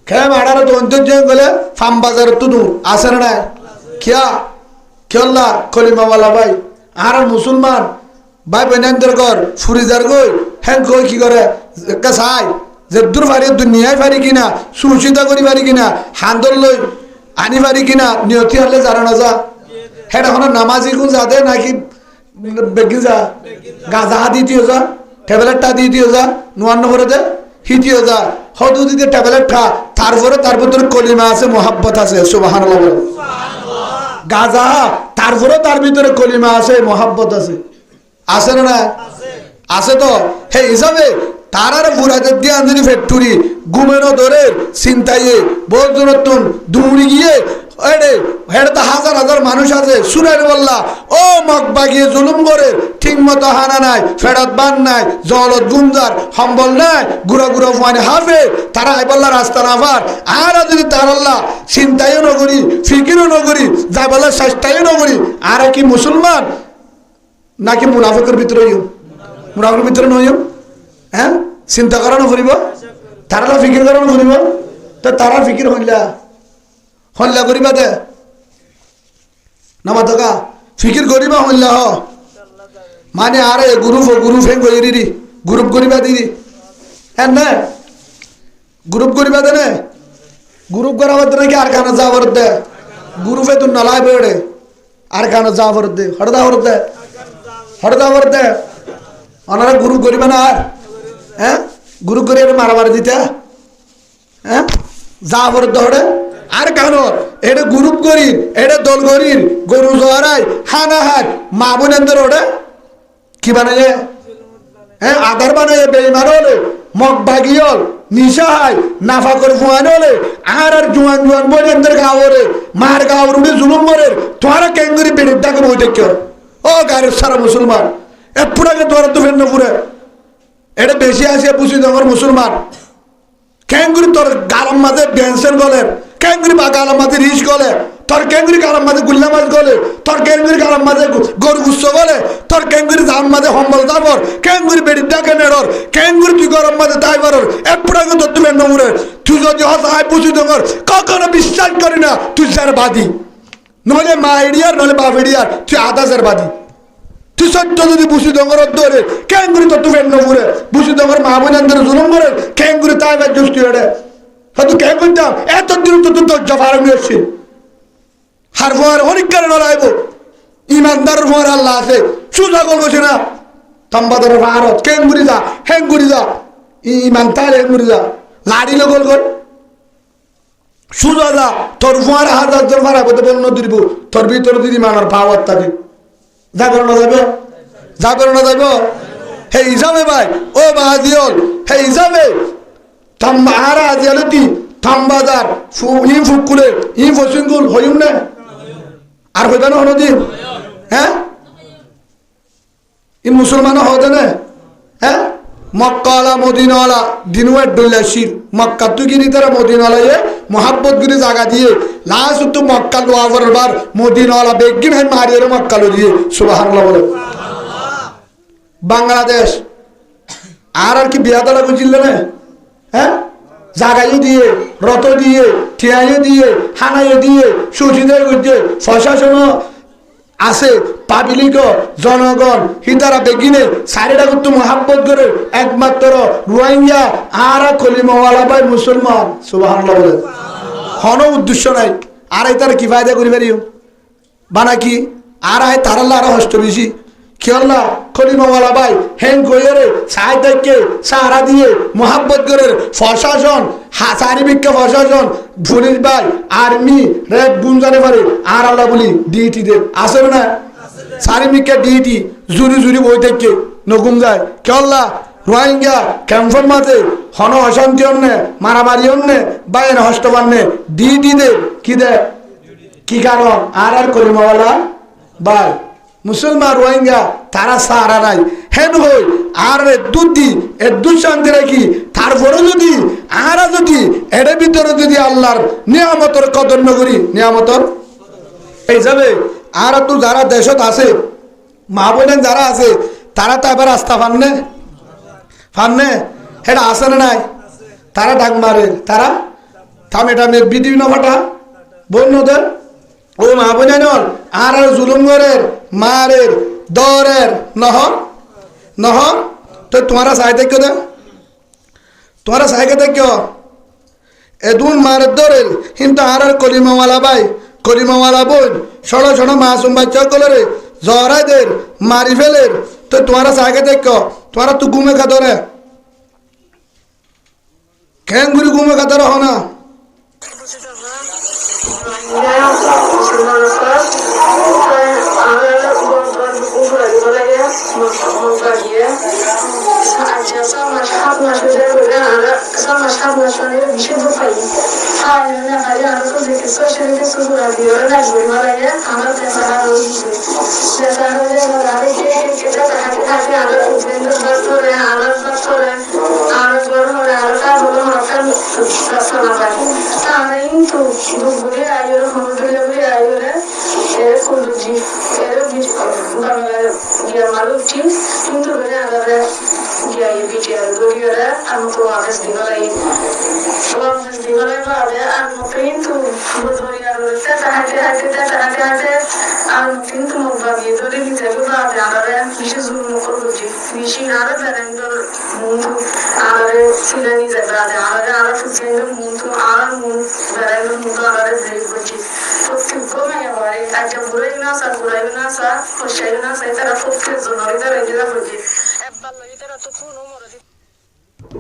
খেয়ে মাড়ারে তো অন্তর্জন গেলে ফার্ম বাজারে তু দূর আসে না খেয়া খেলা কলিমাওয়ালা ভাই আর মুসলমান ভাই বেনান্তর কর ফুরিজার গই হ্যাঁ কই কি করে একটা চাই যে দূর পারি দুনিয়ায় পারি কিনা সুচিতা করি পারি কিনা হান্দর লই আনি পারি কিনা নিয়তি হলে জানা না যা হ্যাঁ এখন নামাজি গুণ যা দে নাকি বেগি যা গাজা দিতিও যা ট্যাবলেটটা দিতিও যা নোয়ান্ন করে দে হিতিও যা হয়তো দিতে ট্যাবলেট খা তারপরে তার ভিতরে কলিমা আছে মোহাব্বত আছে সুবহানাল্লাহ গাজা তারপরে তার ভিতরে কলিমা আছে মোহাব্বত আছে আছে না আছে তো হে হিসাবে তারার বুড়াদের দিয়ে আনজনি ফ্যাক্টরি ঘুমেনো ধরে চিন্তাইয়ে বহুত নতুন দৌড়ি গিয়ে হেড়ে হাজার হাজার মানুষ আছে সুরের বললা ও মগ বাগিয়ে জুলুম করে ঠিক মতো হানা নাই ফেরত বান নাই জলত গুঞ্জার সম্বল নাই গুড়া গুড়া ফানে হাফে তারা বললা রাস্তা না পার আর যদি তারাল্লা চিন্তাইও নগরী ফিকিরও নগরী যা বললা চেষ্টাইও নগরী আর কি মুসলমান নাকি মুনাফিকের ভিতরে মুনাফিকের ভিতরে নয় হ্যাঁ চিন্তা করানো ফুরিব তারা ফিকির করানো ফুরিব তো তারা ফিকির হল্লা করিবা দে নামা থকা ফিকির করিবা হল্লা হ মানে আরে গ্রুপ হেং করি গ্রুপ করিবা দিদি হ্যাঁ না গ্রুপ করিবা দে না গ্রুপ করা বাদ নাকি আর কানা যাবার দে গ্রুপে তো নালাই বেড়ে আর কানা যাবার দে হড়দা দে ওনারা গ্রুপ করিবা না আর হ্যাঁ গ্রুপ করে মারামারি দিতে হ্যাঁ যাবার দৌড়ে আর কেন এটা গ্রুপ করি এটা দল করি গরু জোয়ারাই হানা হাত মা বোনেদের ওটা কি বানায় হ্যাঁ আধার বানায় বেইমান হলে মগ বাগিয়ল নিশা হাই নাফা করে ফুয়ান হলে আর জুয়ান বোনেদের গাওরে মার গাওর উঠে জুলুম মরে তোরা কেঙ্গুরি বেড়ে ডাকে বই দেখে ও গাড়ির সারা মুসলমান এপুরাকে তোরা তো ফের পুরে এটা বেশি আছে বুঝি তোমার মুসলমান কেঙ্গুরি তোর গালাম মাঝে বেঞ্চের গলের কেঙ্গুরি বা গালাম মাঝে রিস গলে তোর কেঙ্গুরি গালাম মাঝে গুল্লা মাছ গলে তোর কেঙ্গুরি গালাম মাঝে গরু গুচ্ছ গলে তোর কেঙ্গুরি জাম মাঝে হম্বল যাবর কেঙ্গুরি বেড়ি ডাকে নেড়র কেঙ্গুরি তুই গরম মাঝে তাই বারর এপুরাকে তোর তুমি নমুরে তুই যদি হসায় বুঝি তোমার কখনো বিশ্বাস করি না তুই যার বাদী নইলে মা এডিয়ার নইলে বাপ এডিয়ার তুই আদাসের বাদী তুই সত্য যদি বুঝি দঙ্গর ধরে কেঙ্গুরি তো তুই নমুরে বুঝি দঙ্গর মা বোনের জুলুম করে কেঙ্গুরি তাই বা জুস্তি হেডে হয়তো কে করতাম এতদিন তো তুই দরজা ফার নিয়েছি হার ফোয়ার হরিকারে নড়াইব ইমানদার ফোয়ার আল্লাহ আছে সুজা করবছি না তম্বাদার ভারত কেঙ্গুরি যা হেঙ্গুরি যা ইমান তার হেঙ্গুরি যা লাড়ি লগল কর সুজা যা তোর ফোয়ার হাজার জন ভাড়া করতে বল নদীর তোর ভিতরে দিদি মানার পাওয়ার থাকে যাবে না যাবে হে হিসাবে ভাই ও বাহাদিয়ল হে হিসাবে থাম্বা আর আজিয়ালতি থাম্বাদার ইম ফুকুলে ইম ফসিঙ্গুল হইম না আর হইবে না হনদিন হ্যাঁ ই মুসলমান হতে না হ্যাঁ মক্কাওয়ালা মদিনাওয়ালা দিনুয়ের ডুল্লাশির মক্কা তুই গিরি তারা মদিনাওয়ালা মোহাব্বত গিরি জায়গা দিয়ে লাস্ট তো মক্কা লোয়াবার বার মদিনাওয়ালা বেগিন হ্যাঁ মারিয়ে মক্কা লো দিয়ে সুবহানাল্লাহ বলে বাংলাদেশ আর কি বিয়া তালা বুঝিল না হ্যাঁ জাগাইও দিয়ে রত দিয়ে ঠিয়াইও দিয়ে হানাইও দিয়ে সুচিদায় করছে প্রশাসন আছে পাবলিক জনগণ হিতারা বেগিনে সারিটা করতে মহাব্বত করে একমাত্র রোহিঙ্গা আর কলিমাওয়ালা ভাই মুসলমান সুবহানাল্লাহ বলে হন উদ্দেশ্য নাই আর এই তার কি ফায়দা করি পারিও বানা কি আর আয় তারাল্লা আরো হষ্ট বেশি খেয়াল্লা খলিমাওয়ালা ভাই হ্যাং কইরে সাই থেকে সারা দিয়ে মোহাব্বত করে প্রশাসন চারিবিক্ষা প্রশাসন পুলিশ ভাই আর্মি রেড গুঞ্জানে পারে আর আল্লাহ বলি ডিটি দে আসে না চারিবিক্ষা ডিটি জুরি জুরি বই থেকে নগুম যায় খেয়াল্লা রোহিঙ্গা ক্যাম্পের মাঝে হন অশান্তি অন্যে মারামারি অন্যে বাইরে হষ্ট বান্নে ডিটি দে কি দে কি কারণ আর খলিমাওয়ালা ভাই মুসলমান রোহিঙ্গা তারা সারা নাই হেন হই আর দুধি শান্তি রাখি তারপরে যদি আরা যদি এর ভিতরে যদি আল্লাহর নিয়ামতর কদর নগরী নিয়ামতর এই যাবে আর তো যারা দেশত আছে মা বোনেন যারা আছে তারা তো এবার রাস্তা ফান্নে এটা আসে না নাই তারা ডাক মারে তারা থামে টামের বিভিন্ন ফাটা বন্যদের ও মা বোনেন আর জুলুমগরের মারের দরের নহর তো তোমারা চাই দেখো দে তোমারা চাইকে দেখো এদুন মারের দরের কিন্তু আর কলিমাওয়ালা ভাই কলিমাওয়ালা বোন ছোট ছোট মাসুম বাচ্চা কলরে জহরাইদের মারি ফেলের তো তোমারা চাইকে দেখো তোমারা তো ঘুমে খাদরে কেন গুলি ঘুমে খাদর হ না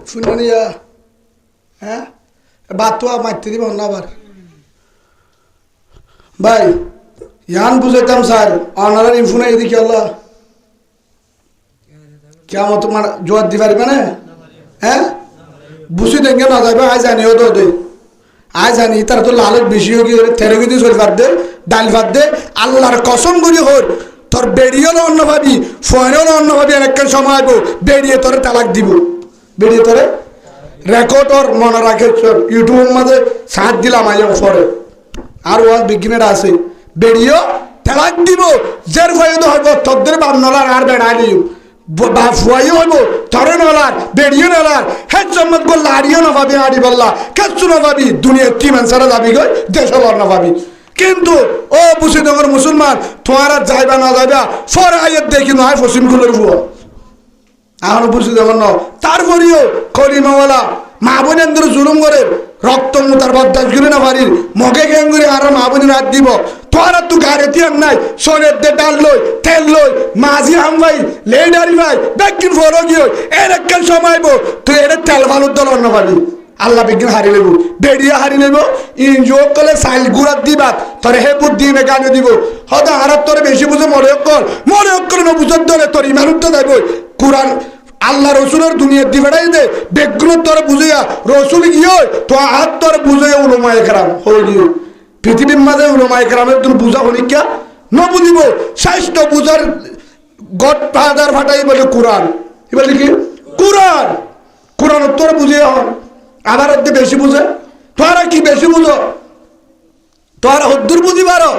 শুনিয়া হ্যাঁ বাত মারতে দিব না আবার ভাই ইয়ান বুঝাইতাম স্যার অনারার ইনফোনে এদিকে আল্লাহ কেমন তোমার জোয়ার দি পারিবে না হ্যাঁ বুঝি দেখে না যাবে আজ জানিও তো দে আজ জানি তারা তো লালত বেশি হোক তেরো কেজি শরীর ভাত দে ডাল ভাত দে আল্লাহর কসম করি হোক তোর বেরিয়েও অন্য ভাবি ফোনেও অন্য ভাবি অনেকক্ষণ সময় আইব বেরিয়ে তোরে তালাক দিব বেরিয়ে তোরে রেকর্ড ওর মনে রাখে ইউটিউবের মাঝে সাথ দিলাম আই পরে আর ওয়াজ বিজ্ঞানের আছে বেরিয়েও তালাক দিব যার ফায়দা হইব তোদের বাপ নলার আর বেড়াই দিও বাপ ফুয়াইও হইব তরে নলার বেরিয়ে নলার হেড সম্মত করলে আড়িও না ভাবি আড়ি বললা কেচ্ছু না ভাবি দুনিয়ার কি মানুষেরা যাবি গই দেশলার না ভাবি কিন্তু ও বুঝি তোমার মুসলমান তোমার যাইবা না যাইবা ফর আয়ের দেখি নয় পশ্চিম গুলোর ভুয়া এখন বুঝি দেব না তারপরেও কলিমাওয়ালা মা বোনেন্দ্র জুলুম করে রক্ত মুতার বদাস গিরে না পারির মগে গেম করে আর মা বোনের হাত দিব তোর তো গাড়ি তিয়ার নাই সোনের দে ডাল লই তেল লই মাঝি হামবাই লেডারি ভাই ব্যাকিন ফরো গিয়ে এর একটা সময় তুই এর তেল ভালোর দল অন্য পাবি আল্লাহ বিজ্ঞান হারি নেব বেরিয়ে হারি নেব ইনজোর করলে সাইল গুড়ার দিবা তোর হে বুদ্ধি নে গানে দিব হয়তো আর তোর বেশি বুঝে মনে করে না বুঝার দলে তোর ইমান উঠতে যাইব কোরআন আল্লাহ রসুলের দুনিয়ার দিবেটাই দে বেগুলো তোর বুঝিয়া রসুল গিয়ে তো হাত তোর বুঝে উলমায় একরাম হয়ে গিয়ে পৃথিবীর মাঝে উলমায় একরামের তোর বুঝা হনিকা ন বুঝিব শ্রেষ্ঠ বুঝার গড ফাদার ফাটাই বলে কোরআন কি বলে কি কোরআন তোর বুঝিয়ে হন আবার হচ্ছে বেশি বুঝে তোরা কি বেশি বুঝো তোরা হদ্দুর বুঝি পারো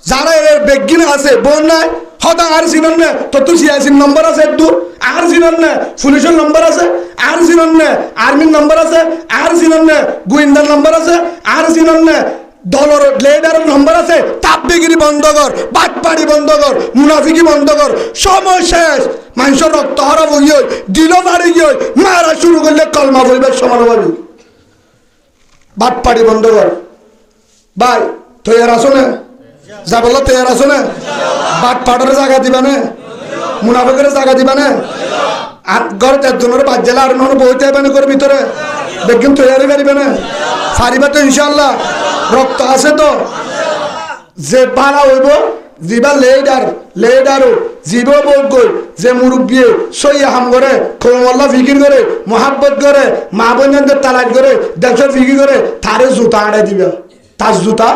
যারা এর বেগিনে আছে বোন নাই হয়তো আর চিনন না তোর তো সিআইসির নম্বর আছে একটু আর চিনন না পুলিশের নম্বর আছে আর চিনন না আর্মির নম্বর আছে আর চিনন না গোয়েন্দার নম্বর আছে আর চিনন না দলের লিডারের নম্বর আছে তাবলিগিরি বন্ধ কর বাটপাড়ি বন্ধ কর মুনাফিকি বন্ধ কর সময় শেষ মানুষের রক্ত হারাবো গিয়ে দিল বাড়ি গিয়ে মারা শুরু করলে কলমা বলবে সমান পাবি বাটপাড়ি বন্ধ কর ভাই তৈয়ার আছো না? যা বললো তৈয়ার আছো না? বাট পাটারে জায়গা দিবা না? মুনাফেকের জায়গা দিবা না? আর ঘরে চারজনের বাদ জেলা আর মানুষ বইতে হবে না করে ভিতরে দেখবেন তৈয়ারি পারিবে না? পারিবা তো ইনশাল্লাহ? রক্ত আছে তো? যে পালা হইব জিবা লেডারও জীব বৌগ যে মুরব্বী সই হাম করে কমল্লা ফিকির করে মোহাব্বত করে মা বোনদের তালাক করে দেশের ফিকির করে তারে জুতা আড়াই দিবা, তার জুতা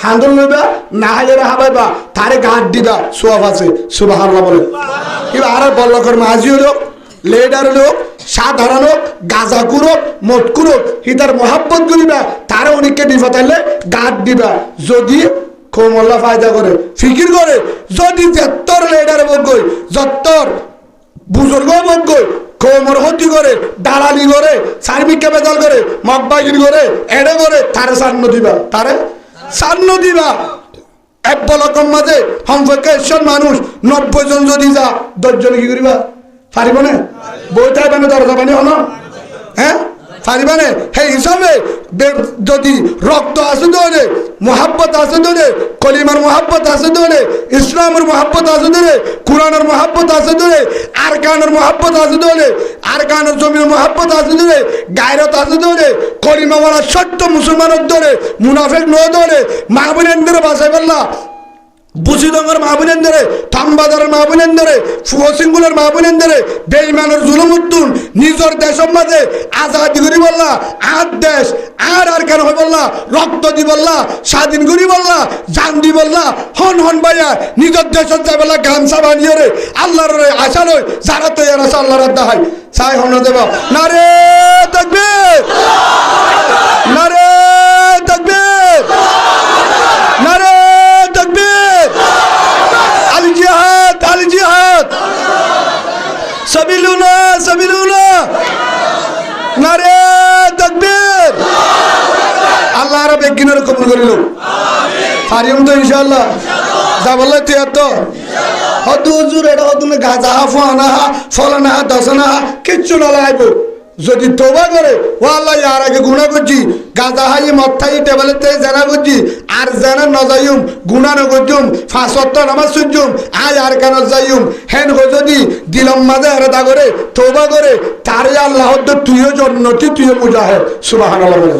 হান্দল লইবা না হাজারে হাবাইবা তারে গাঁট দিবা। সোয়াব আছে সুবহানাল্লাহ বলে। এবার আর বল্লকর মাঝিও লোক লেডার লোক সাধারণ হোক গাঁজা কুরোক মদ কুরোক হিতার মোহাব্বত করিবা তারা অনেককে বিপদাইলে গাঁট দিবা। যদি কমল্লা ফায়দা করে ফিকির করে যদি যত্তর লেডার বকই যত্তর বুজুর্গ বকই কোমর হতি করে দালালি করে সার্বিককে বেদাল করে মগবাগির করে এড়ে করে তারে সান্ন দিবা, তারে সান্ন দিবা। এক বলকম মাঝে সম্পর্কে 100 মানুষ 90 জন যদি যা 10 জন কি করিবা? পারিব না? বইতে হবে না দরজা পানি হলো? হ্যাঁ পারিবা না? সেই হিসাবে যদি রক্ত আছে ধরে মোহাব্বত আছে ধরে কলিমার মোহাব্বত আছে ধরে ইসলামের মোহাব্বত আছে ধরে কোরআনের মোহাব্বত আছে ধরে আর কানের মোহাব্বত আছে ধরে আর কানের জমির মোহাব্বত আছে ধরে গায়রত আছে ধরে কলিমাওয়ালা সত্য মুসলমানের ধরে মুনাফেক ন ধরে মাহবুবের বাসায় বললা বুসিদঙ্গর মাহবুবের ধরে থামবাজারের মাহবুবের ধরে ফুয়সিঙ্গুলের মাহবুবের ধরে বেঈমানের জুলুম উত্তুন নিজের দেশের মাঝে আজাদি করি বললা আর দেশ আর কেন হয় বললা রক্ত দি বললা স্বাধীন করি বললা জান দি বললা হন হন ভাইয়া নিজের দেশের যাই বললা গামছা বানিয়ে রে আল্লাহর রে আশা লই যারা তো এর আল্লাহর আড্ডা হয় চাই হন দেব না রে তাকবীর না রে তাকবীর না রে তাকবীর আল জিহাদ সাবিলুনা নারে তাকবীর। আল্লাহ রাব্বুল বেগিনের কবুল করিল পারিম তো ইনশাআল্লাহ যা বললে তুই তো হদু হুজুর এটা তুমি গাজা ফানা ফলানা দসনা কিচ্ছু না লাইব যদি তোবা করে ও আল্লাহ ইয়ার আগে গুনাহ করছি গাজা হাই মত্থাই টেবলেতে জানা করছি আর জানা ন যাইম গুনাহ ন করছুম 5 ওয়াক্ত নামাজ পড়ছুম আজ আর কেন যাইম হেন যদি দিলম মাঝে আলাদা করে তোবা করে তারে আল্লাহ তো তুইও জান্নাতি তুইও মুজাহিদ সুবহানাল্লাহ বলে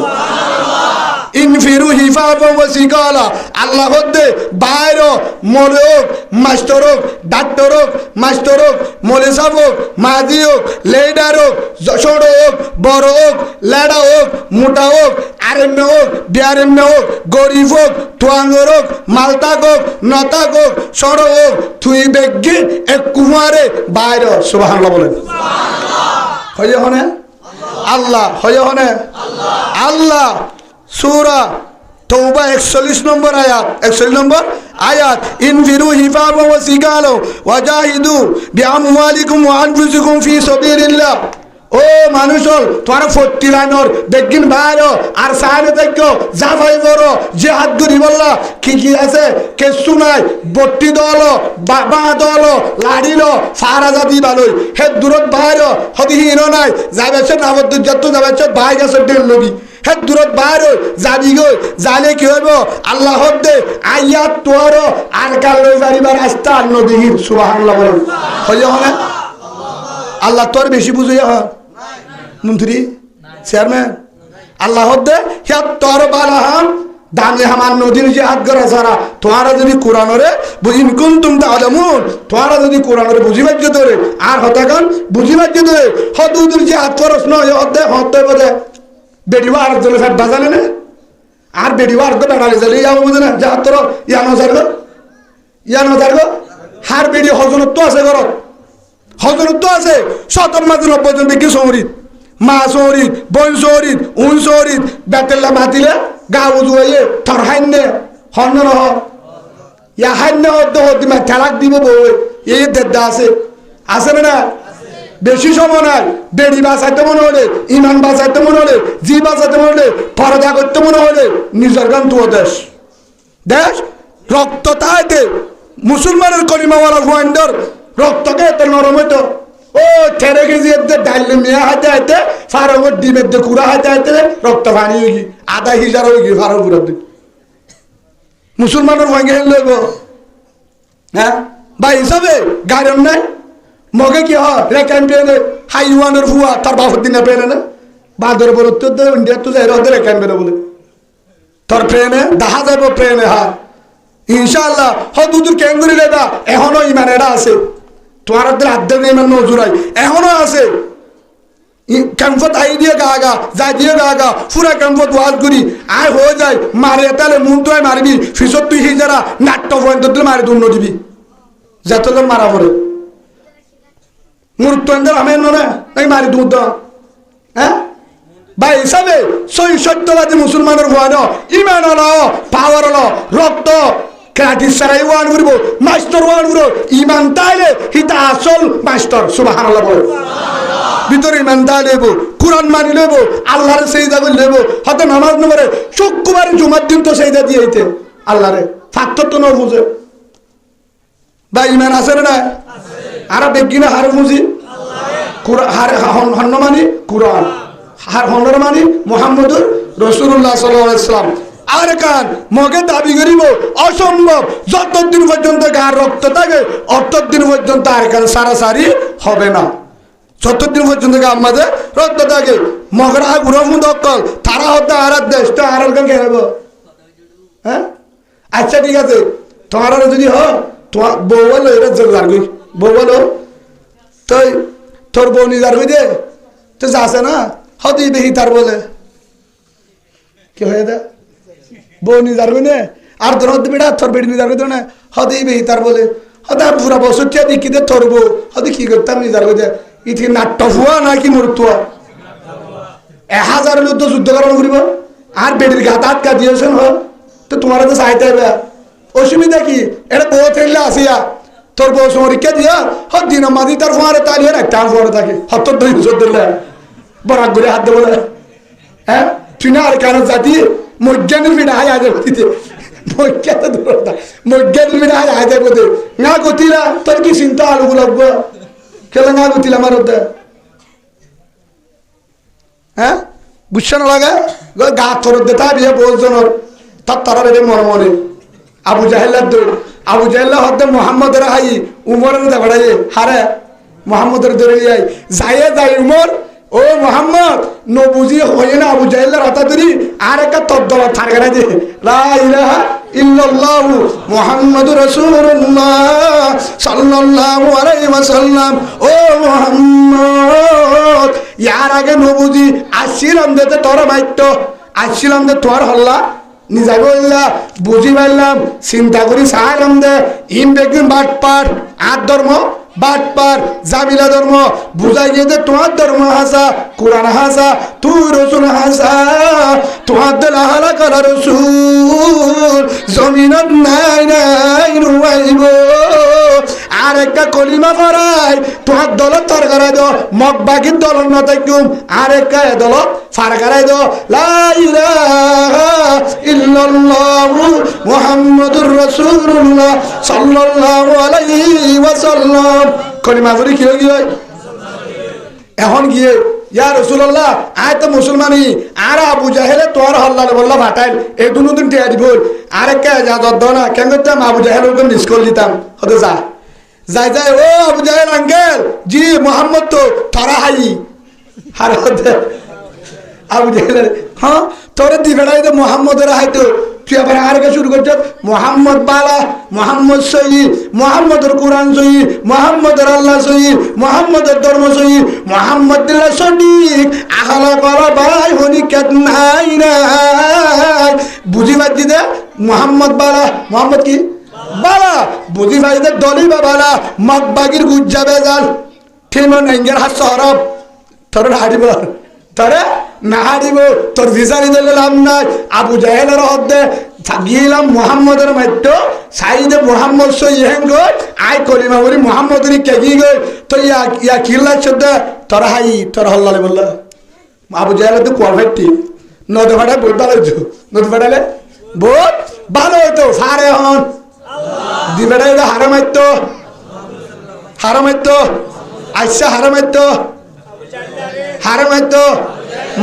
ইনফিরু হিফাফা ওয়া সিকালা আল্লাহ হদে বাইরে মরক মাস্টারক ডাক্তারক মাস্টারক মলেসাবক মাদিওক লেডারক জশড়ক বড়ক লেডাওক মোটাওক আরম্যক বিয়ারম্যক গরিবক তোয়াঙ্গরক মালতাকক নতাকক সড়ক তুই বেগি এক কুমারে বাইরে সুবহানাল্লাহ বলেন সুবহানাল্লাহ হয়ে হনে আল্লাহ হয়ে হনে আল্লাহ সূরা তওবা 41 নম্বর আয়াত 41 নম্বর আয়াত ইনফিরু হিফাফা ওয়া সিকালা ওয়াজাহিদু বিআমওয়ালিকুম ওয়া আনফুসিকুম ফি সাবিলিল্লাহ। ও মানুষ তোরা 40 লাইনর বেগিন বাইরো আর সাইনে দেখো যা ভাই বড় জিহাদ করি বললা কি আছে কিছু নাই বট্টি দল বাবা দল লাড়িল সারা জাতি ভালোই হে দূরত বাইরো হদিহীন নাই যাবেছে নাবদ্দ যত যাবেছে ভাই গেছে দেল নবী হে দূরত বাইরো যাবি গই জালে কি হইব আল্লাহ হদে আয়াত তোর আর কাল লই যারিবার রাস্তা নবীর সুবহানাল্লাহ বলেন হইল না আল্লাহ তোর বেশি বুঝিয়া হয় মন্ত্রী চেয়ারম্যান আল্লাহ হদে হে তোর বালাহাম দামে আমার নদীর যে হাত করা সারা তোমারা যদি কোরআনরে বুঝিন কোন তুমি আলমুন তোমারা যদি কোরআনরে বুঝিবার যে ধরে আর হতাকান বুঝিবার যে ধরে হদুদুর যে হাত খরচ নয় হতে হতে বোধে বেডিওয়া আর জলে ফেট বাজালে না আর বেডিওয়া আর বেড়ালে যালে যাবো বুঝে না যা তোর ইয়ানো গো হার বেডি হজনত্ব আছে ঘর হজনত্ব আছে 90 জন বিক্রি সৌরিত মা সৌরিত বোন সৌরিত উন সৌরিত বেতেল্লা মাতিলে গা উজুয়ে থর হাইনে হন রহ ইয়া হাইনে হদ্দ হদ্দিমা ঠেলাক দিব বউ এই দেদ্দা আছে না বেশি সময় নাই বেড়ি বাঁচাইতে মনে হলে ইমান বাঁচাইতে মনে হলে জি বাঁচাইতে মনে হলে পরদা করতে মনে হলে নিজের গান তো দেশ রক্ত তাইতে মুসলমানের কলিমাওয়ালা হুয়াইন্দর রক্তকে এত নরম হইতো ও ঠেরে কেজি ডাইলে মেয়া হাতে হাইতে ফারঙ্গর ডিমের কুড়া হাতে হাইতে রক্ত পানি হয়ে গি আধা হিজার হয়ে গি ফারঙ্গুর মুসলমানের ভাঙে লইব হ্যাঁ বা হিসাবে গাড়ন নাই মগে কি হয় রেখান পেলে হাইওয়ানের ফুয়া তার বাপর দিনে পেলে না বাদর বল তো ইন্ডিয়া তো যাই রহদের রেখান পেলে বলে তোর প্রেমে দেখা যাবো প্রেমে হ্যাঁ ইনশাআল্লাহ হদুদুর কেঙ্গুরি লেবা এখনো ইমান এটা আছে তোমার আধ্যাত্মিক ইমান নজুরাই এখনো আছে ক্যাম্পত আই দিয়ে গা যাই দিয়ে গা পুরা ক্যাম্পত ওয়াল করি আয় হয়ে যায় মারে তাহলে মন তো মারবি ফিসত তুই সেই যারা নাট্য পয়েন্ট তুলে মারি তুন্ন দিবি যতজন মারা পড়ে মূর্ত আমি না নাকি মারি দুধ হ্যাঁ বা হিসাবে সই সত্যবাদী মুসলমানের ভয় ইমান হলো পাওয়ার হলো রক্ত ক্রাটিস সারাই ওয়ান করবো মাস্টার ওয়ান করবো ইমান তাইলে হিতা আসল মাস্টার সুবহানাল্লাহ বলে ভিতরে ইমান তাই লেব কোরআন মানি লেব আল্লাহরে সেইদা করে লেব হয়তো নামাজ নম্বরে শুক্রবারে জুমার দিন তো সেইদা দিয়ে হইতে আল্লাহরে ফাত্তর তো ন বুঝে বা ইমান আছে না আর বেগিনা হার বুঝি হন্ন মানি কোরআন হার হন্নর মানি মুহাম্মদুর রাসূলুল্লাহ সাল্লাল্লাহু আলাইহি ওয়াসাল্লাম আর কান মগে দাবি করিব অসম্ভব যতদিন পর্যন্ত গার রক্ত থাকে অতদিন পর্যন্ত আর কান সারাসারি হবে না যতদিন পর্যন্ত আমাদের রক্ত থাকে মগরা গুরম দক্কল তারা হতে আর দেশ তো আর কান কে হইব হ্যাঁ আচ্ছা ঠিক আছে তোমার যদি হ তোমার বউ বলো এটা জোগাড় করি বউ বলো তুই তোর বউ নিজার হই দে তো যাচ্ছে না হদি বেহি তার বলে কি হয়ে দে বউ নিজার হই নে আর তোর হতে বেড়া তোর বেড়ি নিজার হই না হদি বেহি তার বলে হতে পুরা বছর দেখি দে তোর বউ হদি কি করতাম নিজার হই দে ইতি নাট্য হুয়া নাকি মরতুয়া 1000 লোক যুদ্ধ করানো করিব আর বেড়ির গাত আটকা দিয়েছেন হ তো তোমার তো চাইতে হবে অসুবিধা কি এটা বউ ফেললে আসিয়া তোর বউ পরীক্ষা দিয়া হত দিন মাদি তার ফোয়ারে তালি হয় একটা ফোয়ারে থাকে হত্তর 2 বছর ধরলে বরাক করে হাত দেবো হ্যাঁ তুই না আর কেন জাতি মজ্ঞানের মিটা হাই আজ দিতে মজ্ঞাতে দূর মজ্ঞানের মিটা হাই আজ বোধে না গতিলা তোর কি চিন্তা আলু লাগবো খেলে না গতিলা আমার হ্যাঁ বুঝছে না লাগে গা তোর দেতা বিয়ে বহুজনের তার তারা রে মনে মনে আবু জাহেল্লার দৌড় আবু জাহেল্লা হদ্দে মোহাম্মদের হাই উমরের দেখাড়াইয়ে হারে মোহাম্মদের দৌড়ে যাই উমর ও মোহাম্মদ নবুজি হয়ে না আবু জাহেল্লার হাতা ধরি আর একটা তদ্দলা থার গেড়াই দিয়ে লা ইলাহা ইল্লাল্লাহু মুহাম্মাদুর রাসূলুল্লাহ সাল্লাল্লাহু আলাইহি ওয়াসাল্লাম ও মোহাম্মদ ইয়ার আগে নবুজি আসছিলাম দে তোর মাইত্য আসছিলাম দে তোর হল্লা নিজা বললা বুঝি পারলাম চিন্তা করি চাইলাম দে ইন বেগুন বাটপার আর ধর্ম বাটপার জামিলা ধর্ম বুঝাই গিয়ে তোমার ধর্ম হাসা কোরআন হাসা তুই রসুল হাসা তোমার দেলা হালা করা রসুল জমিনত নাই নাই রুয়াইব আর একটা কলিমা করাই তোমার দলত তর করাই দো মগ বাকির দলত না থাকুম আর একটা দলত ফার করাই দো লা ইলাহা ইল্লাল্লাহু মুহাম্মাদুর রাসূলুল্লাহ সাল্লাল্লাহু আলাইহি ওয়াসাল্লাম কলিমা পড়ি কি হয় এখন গিয়ে ইয়া রাসূলুল্লাহ আয় তো মুসলমানি আর আবু জাহেলে তোর হল্লালে বললা ভাটাইল এই দুদিন টিয়া দিব আর একটা যা দদ না কেন করতাম আবু জাহেলকে মিস করে দিতাম হতে যা যাই যাই ও আবু জাহেল আঙ্কেল জি মোহাম্মদ তো তারা হাই হার হতে আবু জাহেল হ্যাঁ তোরে দিবেড়াই তো মোহাম্মদের হাইতো তুই আবার আর কে শুরু করছ মোহাম্মদ বালা মোহাম্মদ সহি মোহাম্মদের কোরআন সহি মোহাম্মদের আল্লাহ সহি মোহাম্মদের ধর্ম সহি মোহাম্মদ দিল্লা সঠিক আহলা করা ভাই হনিকাত নাই নাই বুঝি বাজি দে মোহাম্মদ বালা মোহাম্মদ কি বালা বুঝি ভাই দে দলি বা বালা মগবাগির গুজ্জা বেজাল ঠিমন এঙ্গের হাত সরব তোর হাড়িব তোরে না হারিব তোর ভিসারি দিলাম নাই আবু জাহেলের হদ্দে গিয়েলাম মোহাম্মদের মাত্য সাইদে মোহাম্মদ সহিহেন গই আয় কলিমা বলি মোহাম্মদের কেগি গই তো ইয়া কিল্লা চোদ্দা তোর হাই তোর হল্লালে বলল আবু জাহেলের তো কোয়ালফাইটি নদী ফাটায় বহুত ভালো হইতো নদী ফাটালে বহুত ভালো হইতো সারে হন দিবেটাই হারামাইতো হারামাইতো আইসা হারামাইতো হারামাইতো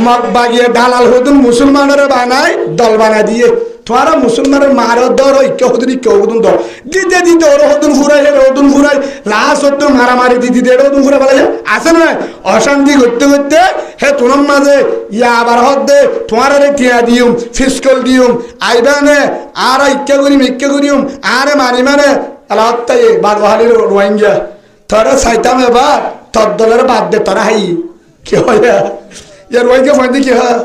মগ বাগিয়ে দালাল হতুন মুসলমানের বানায় দল বানায় দিয়ে তোমারা মুসলমানের মার দর ঐক্য হতুন ইক্য হতুন দর দিতে দিতে ওর হতুন ফুরাই হতুন ফুরাই লাশ হতুন মারামারি দিতে দিতে হতুন ফুরাই বলা যায় আছে না অশান্তি করতে করতে হে তোমার মাঝে ইয়া আবার হত দে তোমার টিয়া দিউম ফিসকল দিউম আইবানে আর ইক্য করিম আরে মারি মানে আল্লাহ তাই বাদ বহালির রোহিঙ্গা তোরা সাইতাম এবার তোর দলের বাদ দে তোরা হাই কি হয় ইয়ার রোহিঙ্গা ফাইন্দি কি হয়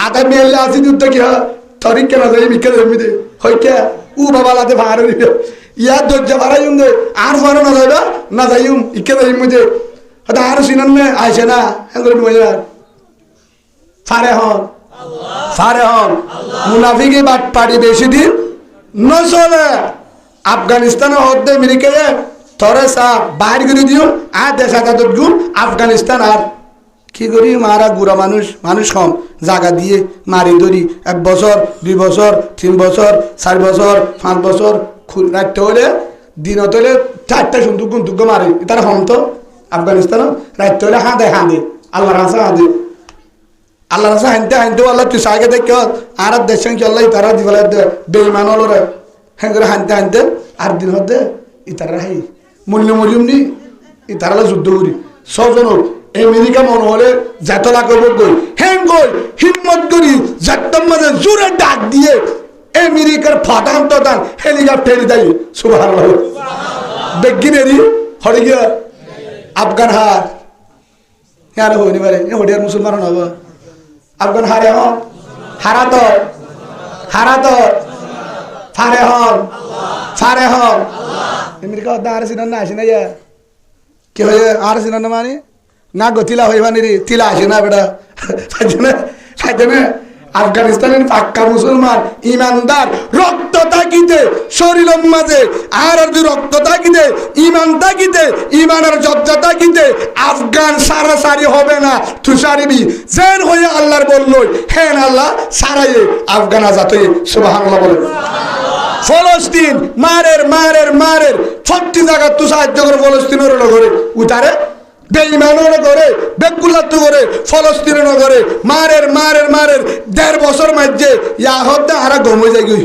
আধা মেলে আসি যুদ্ধ কি হয় তরিক কেন যাই মিকে জমিতে হয় কে উ বাবা লাতে ভাড়া দিবে ইয়ার দরজা ভাড়াইম দে আর ভাড়া না যাইবা না যাইম ইকে যাইম মুঝে হয়তো আর সিনান নে আইসে না এগুলো নুয়ে ফারে হন মুনাফিকি বাট পাড়ি বেশি দিন নচলে আফগানিস্তানে হদ্দে আমেরিকায় তরে চা বাহির করে দিও আর দেশ আদালত গুণ আফগানিস্তান আর কি করি মারা গুড়া মানুষ কম জায়গা দিয়ে মারি ধরি 1 বছর 2 বছর 3 বছর 4 বছর 5 বছর রাখতে হলে দিনত হলে 4টা সুন্দর মারে তারা হম তো আফগানিস্তান রাখতে হলে হাঁদে আল্লাহ রাসা হাঁদে আল্লাহ রাসা হানতে আল্লাহ তুই সাগে দেখ আর দেশ সঙ্গে আল্লাহ তারা দিবলে বেইমান হলো রে হ্যাঁ করে হানতে আর দিন হতে ইতারা হাই মূল্যম নি ইতারা যুদ্ধ করি 6 জন আমেরিকা মনে হলে জাতলা করবো গই হ্যাঁ গই হিম্মত করি জাতম মাঝে জোরে ডাক দিয়ে আমেরিকার ফাটান টান হেলিকপ্টার দেয় সুবহানাল্লাহ বেগিনেরি হড়ে গিয়া আফগান হার ইয়ার হইনি পারে হড়িয়ার মুসলমান হব আফগান হারে হন হারা তো ফারে হন আমেরিকা আর সিনান না আসে না ইয়া কি হয়ে আর সিনান মানে না গো তিলা হইবানি রে তিলা আসে না বেটা খাইতে না আফগানিস্তানের পাক্কা মুসলমান ইমানদার রক্ত তাকিতে শরীরের মাঝে আর রক্ত তাকিতে ইমান তাকিতে ইমানের জজ্জা তাকিতে আফগান সারাসারি হবে না তুষারিবি জেন হয়ে আল্লাহর বলল হেন আল্লাহ সারাইয়ে আফগান আজাদ হয়ে সুবহানাল্লাহ বলে ফলস্তিন মারের 40 জায়গা তু সাহায্য করে ফলস্তিনের নগরে উতারে বেঈমানের করে বেকুলাত করে ফলস্তিনের নগরে মারের 1.5 বছর মাঝে ইয়া হদ্দা আরা গমই যাই গই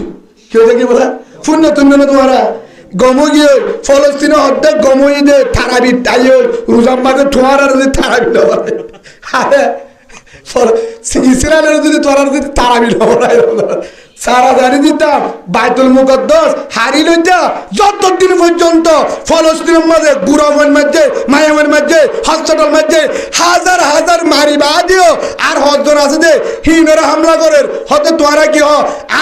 কেউ দেখি বলা শূন্য তুমি না তোমারা গম গিয়ে ফলস্তিনে হদ্দা গমই দে তারাবি তাইও রোজার মাঝে তোমার আর যদি তারাবি নবারে আরে ইসরায়েলের যদি তোরা যদি তারাবি নবারে সারা জানি দিতাম বাইতুল মুকদ্দাস হারি লইতা যতদিন পর্যন্ত ফলস্তিনের মাঝে গুরামের মাঝে মায়ামের মাঝে হসপিটাল মাঝে হাজার মারি বাদিও আর হজন আছে যে হিনরা হামলা করে হতে তোরা কি হ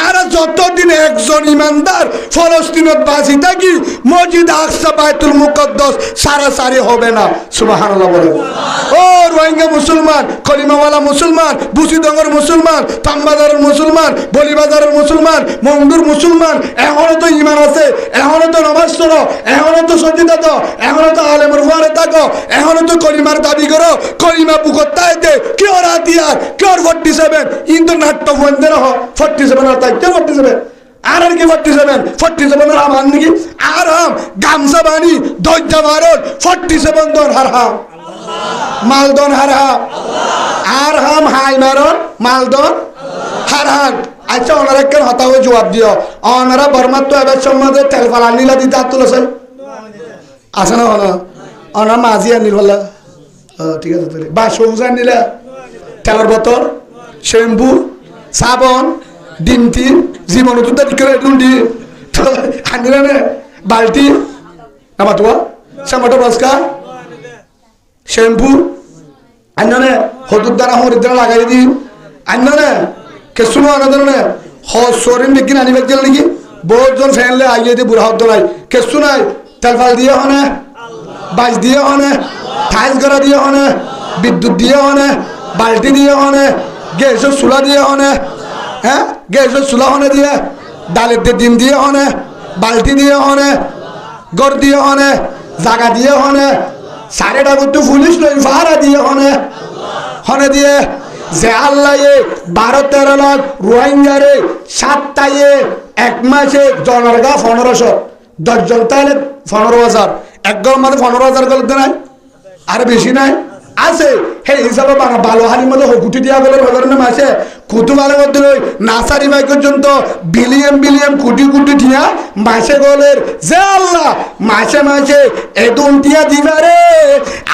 আর যতদিন একজন ইমানদার ফলস্তিনত বাসি থাকি মসজিদ আকসা বাইতুল মুকদ্দাস সারাসারি হবে না সুবহানাল্লাহ বলে ও রোহিঙ্গা মুসলমান কলিমাওয়ালা মুসলমান বুসিডঙ্গর মুসলমান তামবাজারের মুসলমান বলিবাজার মুসলমান মঙ্গুর মুসলমান এখনো তো ইমান আছে এখনো তো নামাজ পড়ো এখনো তো সজ্জিদা তো এখনো তো আলেমের ফুয়ারে থাকো এখনো তো কলিমার দাবি করো কলিমা বুকত তাইতে কি ওর হাতিয়ার কি ওর 47 কিন্তু নাট্য ফোনদের 47 আর তাইতে 47 আর কি 47 এর আমান নাকি আর হাম গামছা বানি দজ্জা মারন 47 দন হারহাম মালদন হারহাম আর হাম হাই মারন মালদন হারহাম আচ্ছা ওনারা কেন হতা হয়ে জবাব দিও ওনারা বর্মার তো এবার সম্বন্ধে তেল ফালা নীলা দিতে হাত তুলেছে আছে না ওনারা মাঝি আর নীল ফালা ঠিক আছে তাহলে বা সবুজ আর নিলে তেলের বোতল শ্যাম্পু সাবন ডিমটি জীবন তো ডি আনিলে নে বালতি নামাতুয়া সামাটো বসকা শ্যাম্পু আন্নে হলুদ দানা হলুদ দানা লাগাই দি আন্নে কেসুনো আনাদের নে শরীর দেখি আনিবে গেল নাকি বহুতজন ফ্যানলে আইয়ে দিয়ে বুড়া হতো নাই কেসু নাই তেলফাল দিয়ে হনে বাজ দিয়ে হনে টাইলস করা দিয়ে হনে বিদ্যুৎ দিয়ে হনে বালতি দিয়ে হনে গ্যাসের চুলা দিয়ে হনে হ্যাঁ গ্যাসের চুলা হনে দিয়ে ডালের ডিম দিয়ে হনে বালতি দিয়ে হনে গড় দিয়ে হনে জাগা দিয়ে হনে 4.5 পুলিশ লই ভাড়া দিয়ে হনে দিয়ে যে আল্লাহ 12-13 লাখ রোহিঙ্গারে 7টায় 1 মাসে জনরগা 1500 10 জন তাহলে 15,000 এক গর মাঝে 15,000 গেলে নাই আর বেশি নাই আছে সেই হিসাবে ভালো হারির মধ্যে হুকুটি দিয়া গেল হজরের মাসে কুতুবালের মধ্যে ওই নাসারি ভাই পর্যন্ত বিলিয়ন বিলিয়ন কোটি কোটি টিয়া মাসে গলের যে আল্লাহ মাসে মাসে এদুন টিয়া দিবারে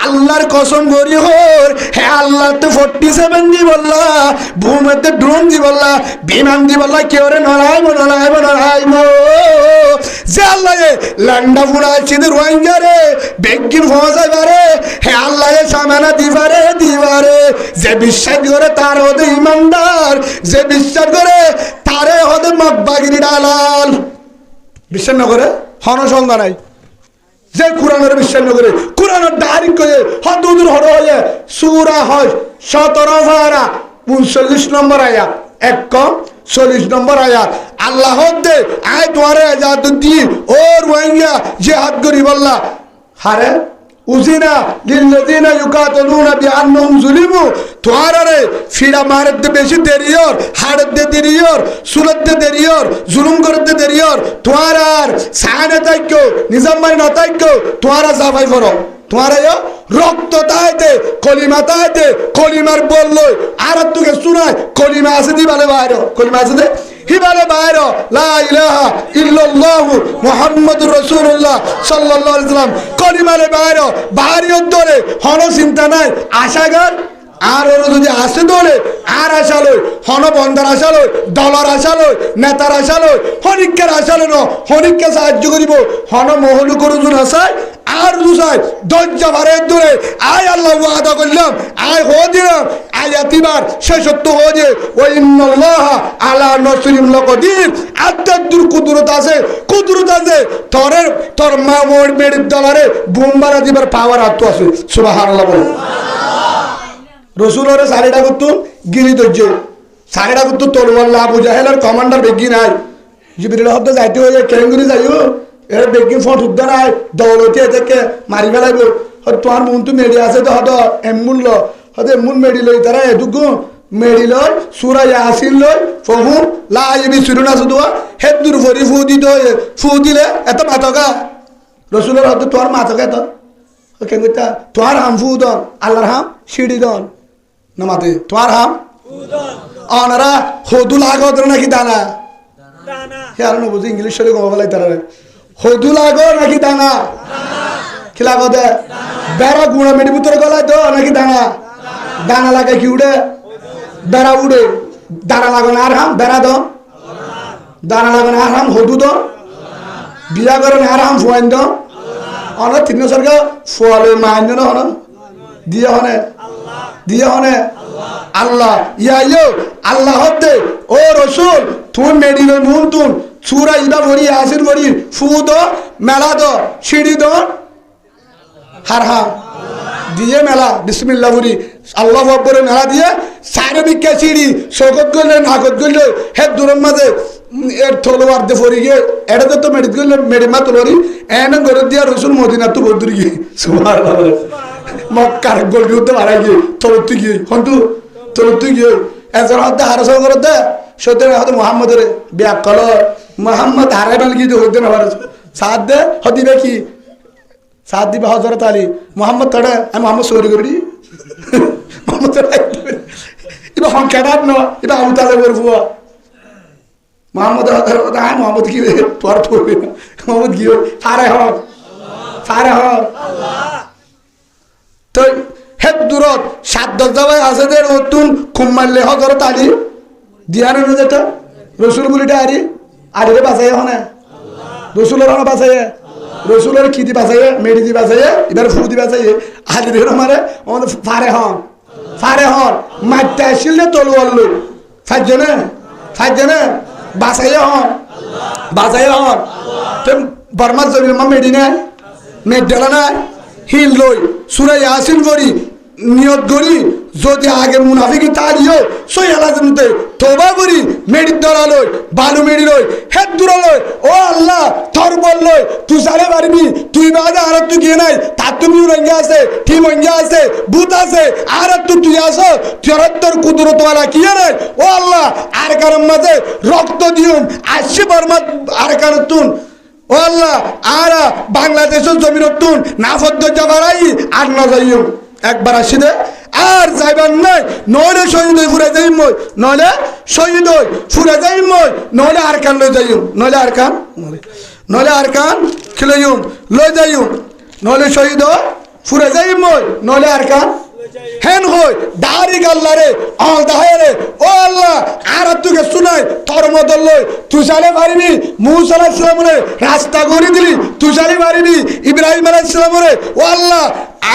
আল্লাহর কসম করি হর হে আল্লাহ তো 47 দি বললা ভূমিতে ড্রোন দি বললা বিমান দি বললা কেউ রে নড়াইব যে আল্লাহ লান্ডা ফুড়া চিনি রোহিঙ্গা রে বেগিন ফসাইবারে হে আল্লাহ সামানা দিবারে যে বিশ্বাস করে তার হতে ইমানদার যে বিশ্বাস করে তারে হতে মগবাগিরি ডালাল বিশ্বাস না করে হনসংজ্ঞা নাই যে কোরআনের বিশ্বাস না করে কোরআনের ডাইরেক্ট করে হদুদুর হর হয়ে সূরা হজ 17 পারা 39 নম্বর আয়াত এক কম 40 নম্বর আয়াত আল্লাহ দে আয় তোমারে আজাদ দি ও রোহিঙ্গা জিহাদ করি বললা হারে উজিনা লিল্লাযিনা ইউকাতিলুনা বিআন্নাহুম যুলিমু তোয়ারে ফিরা মারতে বেশি দেরিয়র হাড়তে দেরিয়র সুলতে দেরিয়র জুলুম করতে দেরিয়র তোয়ার সানে তাইকো নিজাম মাই না তাইকো তোয়ারা জাফাই করো তোমার রক্ত তাইতে কলিমা তাইতে কলিমার বললো আর তোকে শোনায় কলিমা আছে দিবালে বাইরে কলিমা আছে দে হিবালে বাইরে লা ইলাহা ইল্লাল্লাহু মুহাম্মাদুর রাসূলুল্লাহ সাল্লাল্লাহু আলাইহি ওয়াসাল্লাম কলিমালে বাইরে বাড়ির ধরে হন চিন্তা নাই আশাগার আর ওর যদি আসে দলে আর আশালই হন বন্ধার আশালই দলার আশালই নেতার আশালই হরিকের আশালই ন হরিককে সাহায্য করিব হন মহলু করুন আশায় আর দুসাই দজ্জা ভারে দূরে আয় আল্লাহ ওয়াদা করলাম আয় হো দিলাম আয় এতিবার শেষত্ব হয়ে যে ও ইন্নাল্লাহ আলা নসরিল লাকদির আত্মাদুর কুদরত আছে তোর মা মোর মেডির দলারে বোমবারা দিবার পাওয়ার আত্ম আছে সুবহানাল্লাহ বলে রসুলের সাড়েটা করতো গিরি ধৈর্য সাড়েটা করতো তলোয়ার আবু জাহেলের কমান্ডার বেগি নাই জিবরিল হতে যাইতে হয়ে কেঙ্গুরি যাইও এর বেগি ফোন উদ্ধার নাই দৌলতি এদেরকে মারি ফেলাইব তোমার মন তো মেডি আছে তো হতো এমুন ল হতে এমুন মেডি লই তারা এটুকু মেডি লয় সুরা ইয়াসিন লয় ফহু লা ইবি সুরুনা সুদুয়া হেদুর ফরি ফু দিলে এত মাতকা রসুলের হতে তোমার মাতকা এত কেঙ্গুতা তোমার হাম ফু দন আল্লাহর হাম সিঁড়ি দন নামাতে তোমার হাম অনারা হদু লাগত নাকি দানা হে আর নবুঝি ইংলিশ শরীর গম বলাই তারা হদু লাগো নাকি দানা কি লাগো দে বেড়া গুঁড়া মেডি ভিতরে গলায় তো নাকি দানা লাগে কি উড়ে বেড়া উড়ে দানা লাগো না আর হাম বেড়া দ দানা লাগো না আর হাম হদু দ বিয়া করে না আর হাম ফুয়াইন দ অনেক তিন সরকার ফুয়ালে মাইন না হন দিয়ে হনে আল্লাহ ইয়া আল্লাহ হতে ও রসুল তুন মেডি লই মুন তুন সূরা ইবা ভরি আসির ভরি ফু দ মেলা দ সিঁড়ি দ হার হা দিয়ে মেলা বিসমিল্লাহ ভরি আল্লাহু আকবার মেলা দিয়ে সারে বিকা সিঁড়ি শোকত গলে নাকত গলে হে দূরের মাঝে এর তলোয়ার দে ফরি গিয়ে এটা তো মেডিত গলে মেডিমা তলোয়ারি এনে গরে দিয়া রসুল মদিনা তো বদুরি গিয়ে সুবহানাল্লাহ মক্কার গোলটি উঠতে মারা গিয়ে তলুত্তি গিয়ে হন্তু তলুত্তি গিয়ে এজন হতে হারস করতে সত্যি হতে মোহাম্মদের ব্যাগ কল মোহাম্মদ হারাই বান গিয়ে হইতে না পারে সাথ দে হদিবে কি সাথ দিবে হজরত আলী মোহাম্মদ তড়ে আমি মোহাম্মদ সৌরি করি মোহাম্মদ এবার সংখ্যাটা ন এবার আমি তাহলে করবো মোহাম্মদ মোহাম্মদ কি পর পড়বে না মোহাম্মদ কি সারে হক তো হেদ দূরত 7-10 জায়গায় আছে যে নতুন খুম মারলে হজরত আলী দিয়ানো না যেটা রসুল বলিটা আরিরে বাঁচাই হনে রসুলের হনে বাঁচাই রসুলের কি দি বাঁচাই মেডি দি বাঁচাই এবার ফু দি বাঁচাই আলিদের মারে আমাদের ফারে হন মারতে আসলে তলোয়ার লই ফাইজনে বাঁচাই হন তো বর্মার জমির মা মেডি নাই মেডালা নাই হিল লই সূরা ইয়াসিন করি নিয়ত করি যদি আগে মুনাফিকি তারিও সই হালাজনতে তওবা করি মেডি দরা লই বালু মেডি লই হেদ দূর লই ও আল্লাহ তোর বল লই তুই সারে পারবি তুই বাদে আর তুই গিয়ে নাই তার তুমি রঙ্গা আছে টিম রঙ্গা আছে ভূত আছে আর তুই আসো তোর কুদরত ওয়ালা কি রে ও আল্লাহ আর কারণ মাঝে রক্ত দিউম আসি বর্মা আর কারণ তুন ও আল্লাহ আর বাংলাদেশের জমিন তুন না ফদ্দ যাবারাই আর না যাইও একবার আসি দে আর যাইবার নাই, নইলে শহীদ হই ফুরে যাই মই, নইলে শহীদ হই ফুরে যাই মই, নইলে আর কান লই যাইম, নইলে আর কান, নইলে আর কান খিলাইম লই যাইম, নইলে শহীদ হই ফুরে যাই মই, নইলে আর কান হেন হই দাড়ি গাল্লা রে অল দাহে রে ও আল্লাহ আর তুকে শুনাই তোর মত লই তুই চালে পারিবি মুসা আলাইহিস সালাম রে রাস্তা করে দিলি, তুই চালে পারিবি ইব্রাহিম আলাইহিস সালাম রে ও আল্লাহ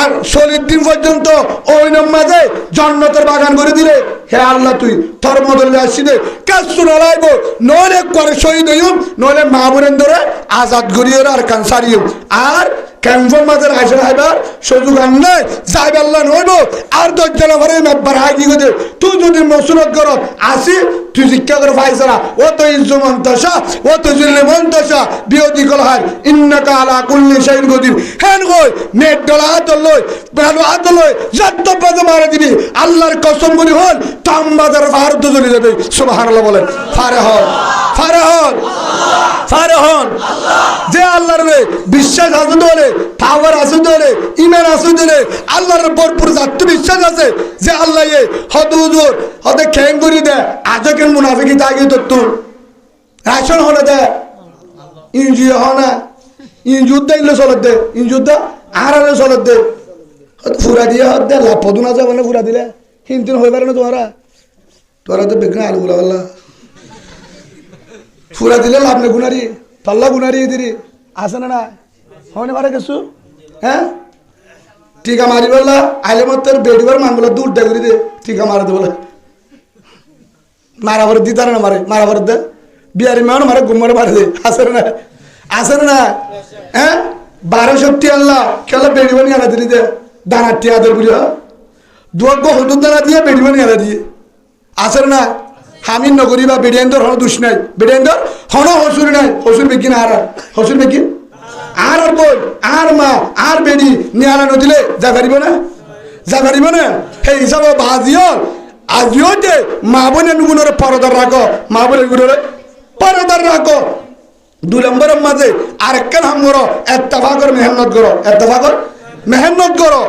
আর 40 দিন পর্যন্ত ওই নামাজে জান্নাতের বাগান করে দিলে, হে আল্লাহ তুই তোর মত লই আসি দে কাজ শুনা লাইব, নইলে করে শহীদ হইম, নইলে মা বোনের ধরে আজাদ করিও আর কান সারিও, আর ক্যাম্পের মাঝে আসে হাইবার সুযোগ আর নাই যাইবার লান হইব, আর 10 জন ভরে একবার হাই কি করে তুই যদি মসুরত কর আসি তুই শিক্ষা করে পাইছরা ও তো ইজ্জমান দশা ও তো জিলমান দশা বিরোধী কল হয় ইন্নাকা আলা কুল্লি শাইইন কদির হেন কই নেট ডলা হাত লই ভালো হাত লই যত বাজে মারা দিবি আল্লাহর কসম করি হল তামবাজার ভারত চলে যাবে সুবহানাল্লাহ বলেন ফারে হল ফারে হল ফারে হল যে আল্লাহর বিশ্বাস আছে দলে পাওয়ার আছে দলে ঈমান আছে দলে আল্লাহর ভরপুর জাত বিশ্বাস আছে যে আল্লাহ এ হদুজুর হদে খেং করি দে আজ কেন মুনাফিকি তাগি তো রাশন হলে দে ইনজি হনা ইনজুদ দিলে চলত দে ইনজুদ আরালে চলত দে ফুরা দিয়ে হদ দে লাভ পদুনা যাবে না ফুরা দিলে হিনতিন হয়ে পারে না তোরা তো বেগনা আলু গুলা বললা ফুরা দিলে লাভ নেই গুনারি পাল্লা গুনারি দিদি আছে না হনে পারে কিছু হ্যাঁ টিকা মারি বললা আইলে মত বেডিবার মানগুলো দূর ডে করে দে টিকা মারা দে বলে মারা ভরে দিতার না মারে মারা ভরে দে বিয়ারি মান মারে গুমরে মারে দে আছে না হ্যাঁ 12 আল্লাহ খেলা বেডিবার নিয়ে আনা দিলি দে দানা টিয়াদের বুঝি দুয়ার গো হদুর দানা দিয়ে বেডিবার নিয়ে আনা দিয়ে আছে না হামিন নগরী বা বেডিয়ান্দর হন দুষ নাই বেডিয়ান্দর হন হসুর নাই হসুর বেকিন আর হসুর বেকিন আর বই আর মা আর বেডি নিয়ালা নদিলে যা পারিব না সেই হিসাবে বাজিও আজিও যে মা বোনের গুণরে পরদার রাখো মা বোনের গুণরে পরদার রাখো 2 নম্বরের মাঝে আরেকখান হাম করো এত্তেফাকর মেহনত করো